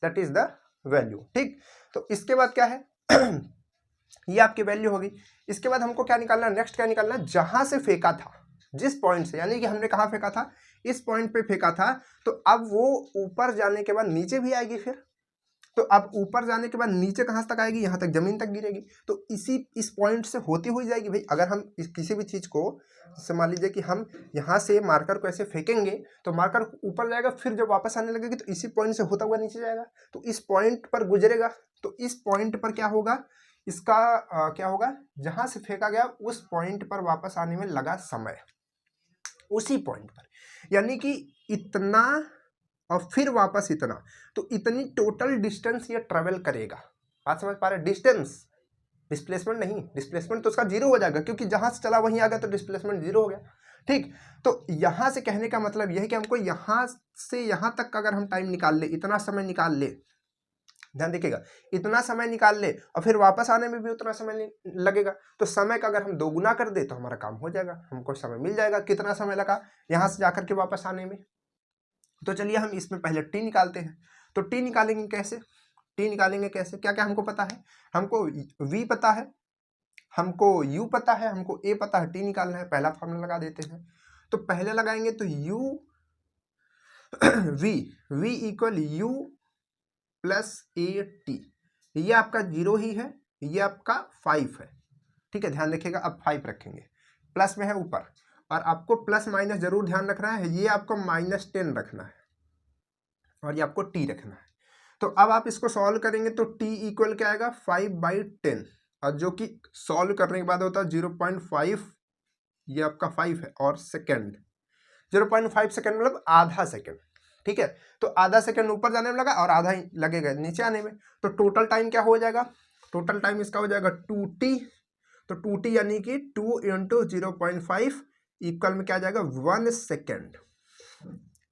S1: दैट इज द वैल्यू। ठीक, तो इसके बाद क्या है ये आपकी वैल्यू होगी। इसके बाद हमको क्या निकालना है, नेक्स्ट क्या निकालना है, जहां से फेंका था, जिस पॉइंट से, यानी कि हमने कहां फेंका था, इस पॉइंट पे फेंका था, तो अब वो ऊपर जाने के बाद नीचे भी आएगी फिर। तो अब ऊपर जाने के बाद नीचे कहां तक आएगी, यहां तक, जमीन तक गिरेगी। तो इस पॉइंट से होती हुई जाएगी भाई। अगर हम किसी भी चीज को, जैसे मान लीजिए कि हम यहाँ से मार्कर को ऐसे फेंकेंगे तो मार्कर ऊपर जाएगा, फिर जब वापस आने लगेगी तो इसी पॉइंट से होता हुआ नीचे जाएगा, तो इस पॉइंट पर गुजरेगा। तो इस पॉइंट पर क्या होगा, इसका क्या होगा, जहां से फेंका गया उस पॉइंट पर वापस आने में लगा समय, उसी पॉइंट पर, यानी कि इतना और फिर वापस इतना, तो इतनी टोटल डिस्टेंस ये ट्रेवल करेगा। बात समझ पा रहे, डिस्टेंस, डिस्प्लेसमेंट नहीं, डिस्प्लेसमेंट तो उसका जीरो हो जाएगा क्योंकि जहां से चला वहीं आ गया तो डिस्प्लेसमेंट जीरो हो गया। ठीक, तो यहां से कहने का मतलब यह है कि हमको यहां से यहां तक का अगर हम टाइम निकाल ले, इतना समय निकाल ले, ध्यान देखिएगा, इतना समय निकाल ले और फिर वापस आने में भी उतना समय लगेगा, तो समय का अगर हम दोगुना कर दे तो हमारा काम हो जाएगा, हमको समय मिल जाएगा। कितना समय लगा यहां से जाकर के वापस आने में, तो चलिए हम इसमें पहले टी निकालते हैं। तो टी निकालेंगे कैसे, टी निकालेंगे कैसे, क्या क्या हमको पता है, हमको v पता है, हमको u पता है, हमको a पता है, टी निकालना है। पहला फॉर्मूला लगा देते हैं, तो पहले लगाएंगे तो u v equal u plus A T, ये आपका 0 ही है, ये आपका 5 है। ठीक है, ध्यान रखिएगा, अब 5 रखेंगे, प्लस में है ऊपर, और आपको प्लस माइनस जरूर ध्यान रखना है, ये आपको -10 रखना है और ये आपको t रखना है। तो अब आप इसको सॉल्व करेंगे तो t इक्वल क्या आएगा 5/10, और जो कि सॉल्व करने के बाद होता है 0.5, ये आपका 5 है, और सेकेंड 0.5 सेकेंड मतलब आधा सेकेंड। ठीक है, तो आधा सेकेंड ऊपर जाने में लगा और आधा ही लगेगा नीचे आने में, तो टोटल टाइम क्या हो जाएगा, टोटल टाइम इसका हो जाएगा 2t। तो 2t यानी कि 2 × 0.5 इक्वल में क्या आ जाएगा 1 सेकेंड,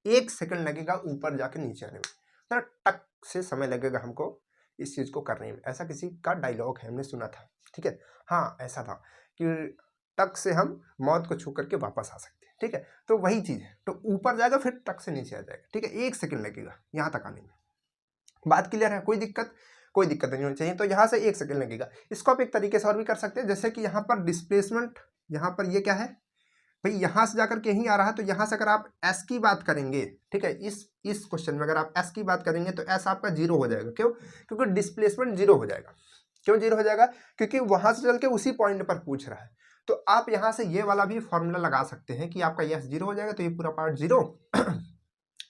S1: 1 सेकेंड लगेगा ऊपर जाके नीचे आने में, तो टक से समय लगेगा हमको इस चीज को करने में। ऐसा किसी का डायलॉग है, हमने सुना था। ठीक है, हाँ ऐसा था कि टक से हम मौत को छू करके वापस आ सकते हैं। ठीक है, तो वही चीज है, तो ऊपर जाएगा फिर टक से नीचे आ जाएगा। ठीक है, 1 सेकेंड लगेगा यहाँ तक आने में। बात क्लियर है, कोई दिक्कत नहीं होनी चाहिए। तो यहाँ से 1 सेकेंड लगेगा। इसको आप एक तरीके से और भी कर सकते हैं, जैसे कि यहाँ पर डिस्प्लेसमेंट, यहाँ पर ये क्या है भाई, यहाँ से जाकर के यहीं आ रहा है, तो यहाँ से अगर आप s की बात करेंगे, ठीक है, इस क्वेश्चन में अगर आप s की बात करेंगे तो s आपका 0 हो जाएगा। क्यों, क्योंकि डिस्प्लेसमेंट 0 हो जाएगा। क्यों 0 हो जाएगा, क्योंकि वहां से चल के उसी पॉइंट पर पूछ रहा है। तो आप यहाँ से ये वाला भी फॉर्मूला लगा सकते हैं कि आपका यस 0 हो जाएगा, तो ये पूरा पार्ट 0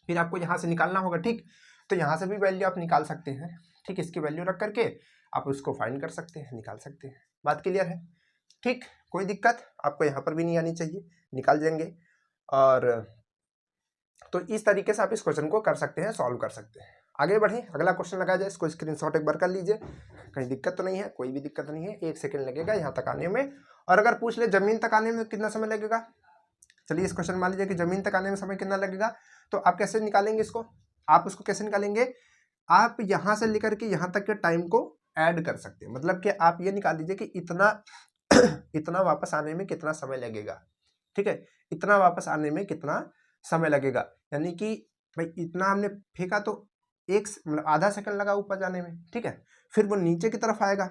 S1: फिर आपको यहाँ से निकालना होगा। ठीक, तो यहाँ से भी वैल्यू आप निकाल सकते हैं। ठीक, इसकी वैल्यू रख करके आप उसको फाइंड कर सकते हैं, निकाल सकते हैं। बात क्लियर है, ठीक, कोई दिक्कत आपको यहाँ पर भी नहीं आनी चाहिए, निकाल देंगे। और तो इस तरीके से आप इस क्वेश्चन को कर सकते हैं, सॉल्व कर सकते हैं। आगे बढ़े, अगला क्वेश्चन लगाया जाए, इसको स्क्रीनशॉट एक बार कर लीजिए, कहीं दिक्कत तो नहीं है, कोई भी दिक्कत नहीं है। 1 सेकेंड लगेगा यहाँ तक आने में, और अगर पूछ ले जमीन तक आने में कितना समय लगेगा, चलिए इस क्वेश्चन मान लीजिए कि जमीन तक आने में समय कितना लगेगा, तो आप कैसे निकालेंगे इसको, आप उसको कैसे निकालेंगे, आप यहाँ से लेकर के यहाँ तक के टाइम को ऐड कर सकते हैं। मतलब कि आप ये निकाल दीजिए कि इतना इतना वापस आने में कितना समय लगेगा। ठीक है, इतना वापस आने में कितना समय लगेगा, यानी कि भाई इतना हमने फेंका तो मतलब आधा सेकंड लगा ऊपर जाने में। ठीक है, फिर वो नीचे की तरफ आएगा।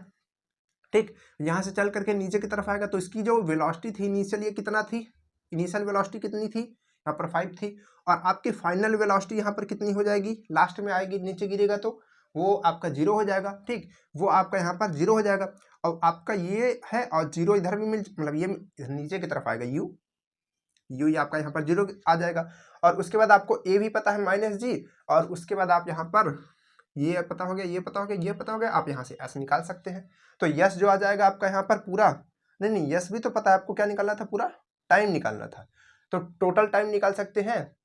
S1: ठीक, यहाँ से चल करके नीचे की तरफ आएगा, तो इसकी जो वेलोसिटी थी इनिशियल, ये कितना थी, इनिशियल वेलोसिटी कितनी थी, यहाँ पर 5 थी, और आपकी फाइनल वेलोसिटी यहाँ पर कितनी हो जाएगी, लास्ट में आएगी, नीचे गिरेगा तो वो आपका 0 हो जाएगा। ठीक, वो आपका यहाँ पर 0 हो जाएगा, और आपका ये है, और 0 इधर भी मतलब ये नीचे की तरफ आएगा, यू ये आपका यहाँ पर 0 आ जाएगा। और उसके बाद आपको ए भी पता है -g, और उसके बाद आप यहाँ पर ये पता हो गया, ये पता हो गया, ये पता हो गया, आप यहाँ से एस निकाल सकते हैं। तो यस जो आ जाएगा आपका यहाँ पर पूरा, नहीं यस भी तो पता है आपको, क्या निकालना था, पूरा टाइम निकालना था, तो टोटल टाइम निकाल सकते हैं,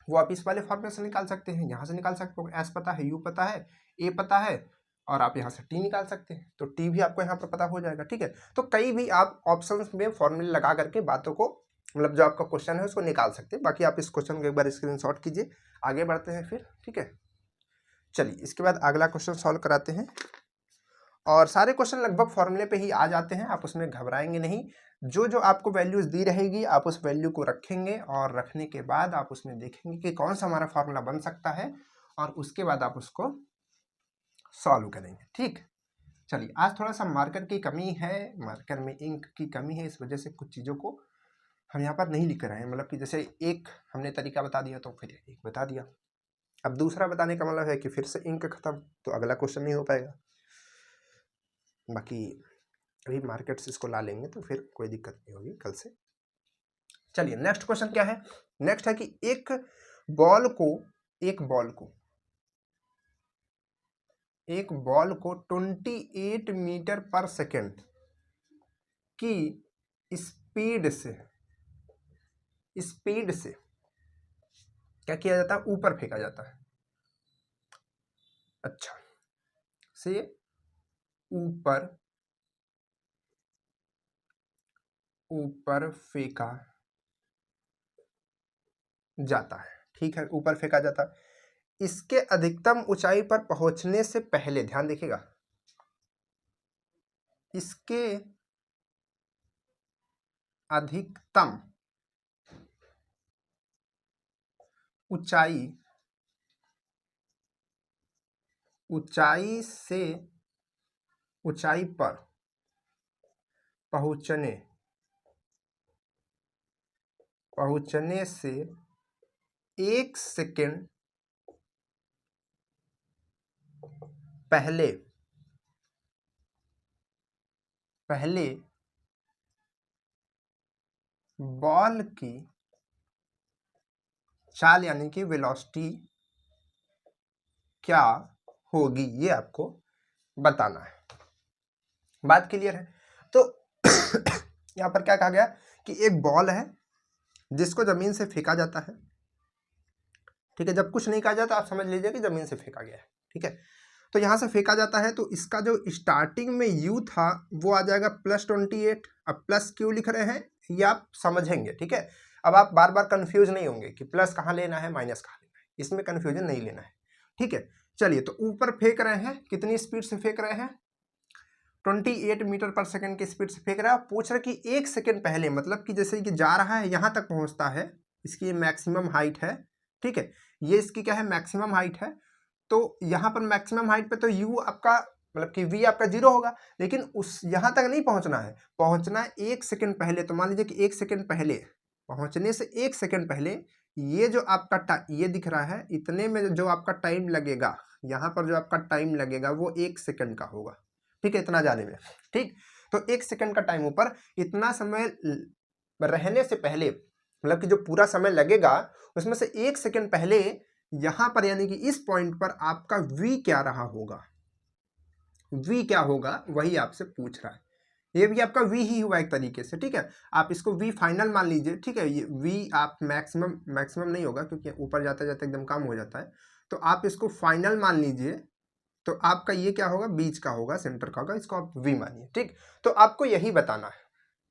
S1: वो आप इस वाले फॉर्मूले से निकाल सकते हैं, यहाँ से निकाल सकते हो, एस पता है, यू पता है, ए पता है, और आप यहाँ से टी निकाल सकते हैं, तो टी भी आपको यहाँ पर पता हो जाएगा। ठीक है, तो कई भी आप ऑप्शंस में फॉर्मूले लगा करके बातों को, मतलब जो आपका क्वेश्चन है उसको निकाल सकते हैं। बाकी आप इस क्वेश्चन को एक बार स्क्रीनशॉट कीजिए, आगे बढ़ते हैं फिर। ठीक है, चलिए इसके बाद अगला क्वेश्चन सॉल्व कराते हैं, और सारे क्वेश्चन लगभग फॉर्मूले पे ही आ जाते हैं, आप उसमें घबराएंगे नहीं। जो जो आपको वैल्यूज दी रहेगी आप उस वैल्यू को रखेंगे, और रखने के बाद आप उसमें देखेंगे कि कौन सा हमारा फॉर्मूला बन सकता है, और उसके बाद आप उसको सॉल्व करेंगे। ठीक, चलिए आज थोड़ा सा मार्कर की कमी है, मार्कर में इंक की कमी है, इस वजह से कुछ चीज़ों को हम यहाँ पर नहीं लिख कर आए हैं, मतलब कि जैसे एक हमने तरीका बता दिया तो फिर एक बता दिया, अब दूसरा बताने का मतलब है कि फिर से इंक खत्म, तो अगला क्वेश्चन नहीं हो पाएगा। बाकी अभी मार्केट से इसको ला लेंगे तो फिर कोई दिक्कत नहीं होगी कल से। चलिए नेक्स्ट क्वेश्चन क्या है, नेक्स्ट है कि एक बॉल को 28 मीटर पर सेकेंड की स्पीड से क्या किया जाता है, ऊपर फेंका जाता है। अच्छा, से ऊपर फेंका जाता है। ठीक है, ऊपर फेंका जाता है, इसके अधिकतम ऊंचाई पर पहुंचने से पहले, ध्यान देखिएगा, इसके अधिकतम ऊंचाई पर पहुंचने से 1 सेकेंड पहले बॉल की चाल यानी कि वेलोसिटी क्या होगी, ये आपको बताना है। बात क्लियर है? तो यहाँ पर क्या कहा गया कि एक बॉल है जिसको जमीन से फेंका जाता है। ठीक है, जब कुछ नहीं कहा जाता आप समझ लीजिए कि जमीन से फेंका गया है। ठीक है, तो यहाँ से फेंका जाता है, तो इसका जो स्टार्टिंग में यू था वो आ जाएगा +28। अब प्लस क्यों लिख रहे हैं ये आप समझेंगे। ठीक है, अब आप बार बार कंफ्यूज नहीं होंगे कि प्लस कहाँ लेना है माइनस कहाँ लेना है, इसमें कंफ्यूजन नहीं लेना है। ठीक है, चलिए तो ऊपर फेंक रहे हैं, कितनी स्पीड से फेंक रहे हैं, 28 मीटर पर सेकंड की स्पीड से फेंक रहा है। पूछ रहा है कि 1 सेकंड पहले, मतलब कि जैसे कि जा रहा है यहाँ तक पहुँचता है, इसकी मैक्सिमम हाइट है। ठीक है, ये इसकी क्या है, मैक्सिमम हाइट है। तो यहाँ पर मैक्सिमम हाइट पे तो यू आपका मतलब कि वी आपका 0 होगा, लेकिन उस यहाँ तक नहीं पहुँचना है, पहुँचना है 1 सेकंड पहले। तो मान लीजिए कि 1 सेकंड पहले, पहुँचने से 1 सेकंड पहले ये जो आपका ये दिख रहा है, इतने में जो आपका टाइम लगेगा, यहाँ पर जो आपका टाइम लगेगा वो 1 सेकंड का होगा। ठीक है, इतना जाने में। ठीक, तो 1 सेकंड का टाइम ऊपर, इतना समय रहने से पहले, मतलब कि जो पूरा समय लगेगा उसमें से 1 सेकंड पहले यहाँ पर यानी कि इस पॉइंट पर आपका v क्या रहा होगा, v क्या होगा वही आपसे पूछ रहा है। ये भी आपका v ही हुआ एक तरीके से। ठीक है, आप इसको v फाइनल मान लीजिए। ठीक है, ये v आप मैक्सिमम नहीं होगा क्योंकि ऊपर जाते जाते एकदम कम हो जाता है, तो आप इसको फाइनल मान लीजिए। तो आपका ये क्या होगा, बीच का होगा, सेंटर का होगा, इसको आप v मानिए। ठीक, तो आपको यही बताना है।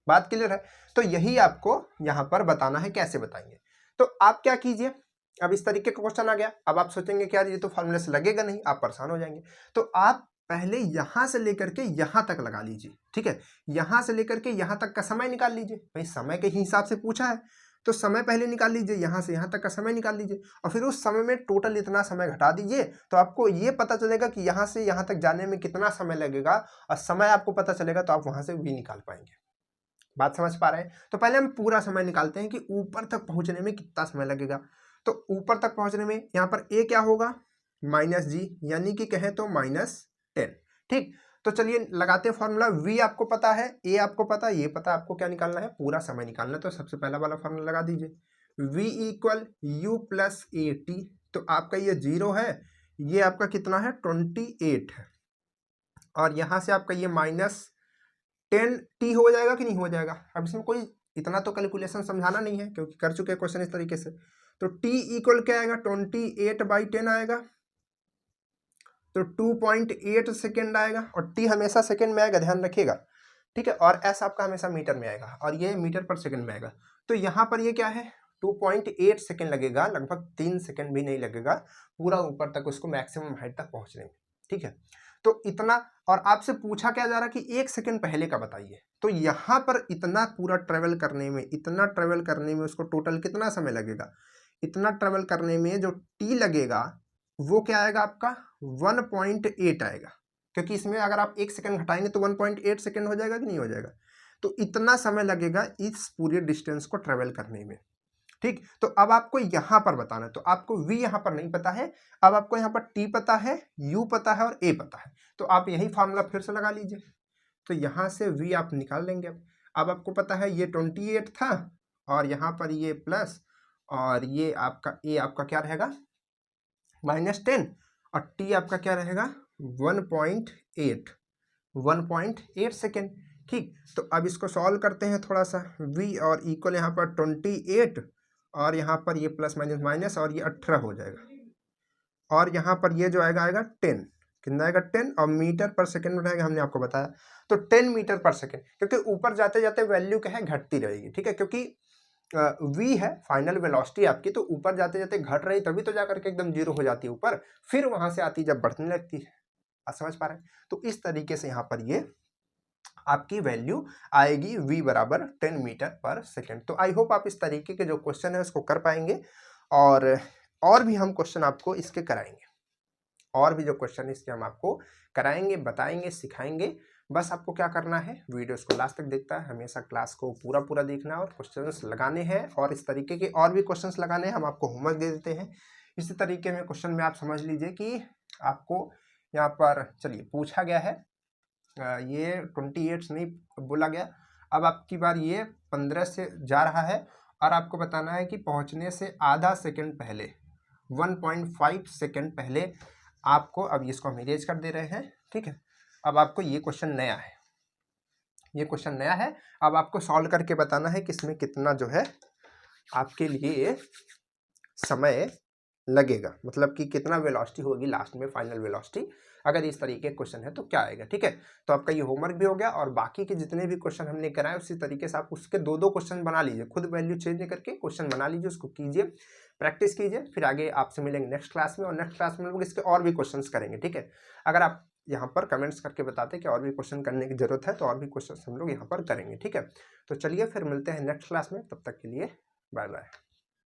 S1: बात क्लियर है? तो यही आपको यहाँ पर बताना है, कैसे बताएंगे। तो आप क्या कीजिए, अब इस तरीके का क्वेश्चन आ गया, अब आप सोचेंगे क्या ये तो फॉर्मूले से लगेगा नहीं, आप परेशान हो जाएंगे। तो आप पहले यहां से लेकर के यहां तक लगा लीजिए। ठीक है, यहां से लेकर के यहां तक का समय निकाल लीजिए, भाई समय के हिसाब से पूछा है तो समय पहले निकाल लीजिए, यहां से यहां तक का समय निकाल लीजिए, और फिर उस समय में टोटल इतना समय घटा दीजिए, तो आपको ये पता चलेगा कि यहां से यहां तक जाने में कितना समय लगेगा, और समय आपको पता चलेगा तो आप वहां से v निकाल पाएंगे। बात समझ पा रहे हैं? तो पहले हम पूरा समय निकालते हैं कि ऊपर तक पहुंचने में कितना समय लगेगा। तो ऊपर तक पहुंचने में यहाँ पर ए क्या होगा, -g, यानी कि कहें तो -10। ठीक, तो चलिए लगाते हैं फॉर्मूला। v आपको पता है, a आपको पता है, ये पता है आपको क्या निकालना है, पूरा समय निकालना है। तो सबसे पहला वाला फॉर्मूला लगा दीजिए, v = u + at। तो आपका ये 0 है, ये आपका कितना है 28 है, और यहाँ से आपका ये -10t हो जाएगा कि नहीं हो जाएगा। अब इसमें कोई इतना तो कैलकुलेशन समझाना नहीं है क्योंकि कर चुके हैं क्वेश्चन इस तरीके से। तो t = क्या आएगा, 28/10 आएगा, तो 2.8 सेकेंड आएगा, और t हमेशा सेकेंड में आएगा, ध्यान रखिएगा, ठीक है। और s आपका हमेशा मीटर में आएगा, और ये मीटर पर सेकेंड में आएगा। तो यहाँ पर ये क्या है, 2.8 सेकेंड लगेगा, लगभग 3 सेकेंड भी नहीं लगेगा पूरा ऊपर तक उसको मैक्सिमम हाइट तक पहुंचने में, ठीक है। तो इतना, और आपसे पूछा क्या जा रहा है कि 1 सेकेंड पहले का बताइए। तो यहाँ पर इतना पूरा ट्रेवल करने में, इतना ट्रेवल करने में उसको टोटल कितना समय लगेगा, इतना ट्रेवल करने में जो t लगेगा वो क्या आएगा आपका 1.8 आएगा, क्योंकि इसमें अगर आप 1 सेकंड घटाएंगे तो 1.8 सेकंड हो जाएगा कि नहीं हो जाएगा। तो इतना समय लगेगा इस पूरे डिस्टेंस को ट्रेवल करने में, ठीक। तो अब आपको यहाँ पर बताना है, तो आपको v यहाँ पर नहीं पता है, अब आपको यहाँ पर t पता है, u पता है और a पता है। तो आप यही फार्मूला फिर से लगा लीजिए। तो यहाँ से v आप निकाल लेंगे। अब आपको पता है ये 28 था, और यहाँ पर ये प्लस, और ये आपका a आपका क्या रहेगा -10, और t आपका क्या रहेगा 1.8 सेकेंड, ठीक। तो अब इसको सॉल्व करते हैं थोड़ा सा। v और इक्वल यहाँ पर 28, और यहाँ पर ये प्लस माइनस माइनस, और ये 18 हो जाएगा, और यहाँ पर ये जो आएगा 10, कितना आएगा 10, और मीटर पर सेकेंड में रहेगा, हमने आपको बताया। तो 10 मीटर पर सेकेंड, क्योंकि ऊपर जाते जाते वैल्यू क्या है घटती रहेगी, ठीक है, क्योंकि v है फाइनल वेलोसिटी आपकी, तो ऊपर जाते जाते घट रही, तभी तो जाकर के एकदम 0 हो जाती है ऊपर, फिर वहां से आती जब बढ़ने लगती है। आप समझ पा रहे हैं? तो इस तरीके से यहाँ पर ये आपकी वैल्यू आएगी v = 10 मीटर पर सेकेंड। तो आई होप आप इस तरीके के जो क्वेश्चन है उसको कर पाएंगे, और भी हम क्वेश्चन आपको इसके कराएंगे, और भी जो क्वेश्चन इसके हम आपको कराएंगे, बताएंगे, सिखाएंगे। बस आपको क्या करना है, वीडियोस को लास्ट तक देखता है, हमेशा क्लास को पूरा देखना है, और क्वेश्चंस लगाने हैं, और इस तरीके के और भी क्वेश्चंस लगाने हैं। हम आपको होमवर्क दे देते हैं इसी तरीके में। क्वेश्चन में आप समझ लीजिए कि आपको यहाँ पर चलिए पूछा गया है, ये 28 नहीं बोला गया, अब आपकी बार ये 15 से जा रहा है, और आपको बताना है कि पहुँचने से आधा सेकेंड पहले, 1.5 सेकेंड पहले आपको, अब इसको हम इरेज कर दे रहे हैं, ठीक है। अब आपको ये क्वेश्चन नया है, ये क्वेश्चन नया है, अब आपको सॉल्व करके बताना है कि इसमें कितना जो है आपके लिए समय लगेगा, मतलब कि कितना वेलोसिटी होगी लास्ट में, फाइनल वेलोसिटी। अगर इस तरीके क्वेश्चन है तो क्या आएगा, ठीक है। तो आपका ये होमवर्क भी हो गया, और बाकी के जितने भी क्वेश्चन हमने कराए उसी तरीके से आप उसके 2-2 क्वेश्चन बना लीजिए, खुद वैल्यू चेंज करके क्वेश्चन बना लीजिए, उसको कीजिए, प्रैक्टिस कीजिए। फिर आगे आपसे मिलेंगे नेक्स्ट क्लास में, और नेक्स्ट क्लास में लोग इसके और भी क्वेश्चन करेंगे, ठीक है। अगर आप यहाँ पर कमेंट्स करके बताते कि और भी क्वेश्चन करने की जरूरत है, तो और भी क्वेश्चन हम लोग यहाँ पर करेंगे, ठीक है। तो चलिए फिर मिलते हैं नेक्स्ट क्लास में, तब तक के लिए बाय बाय।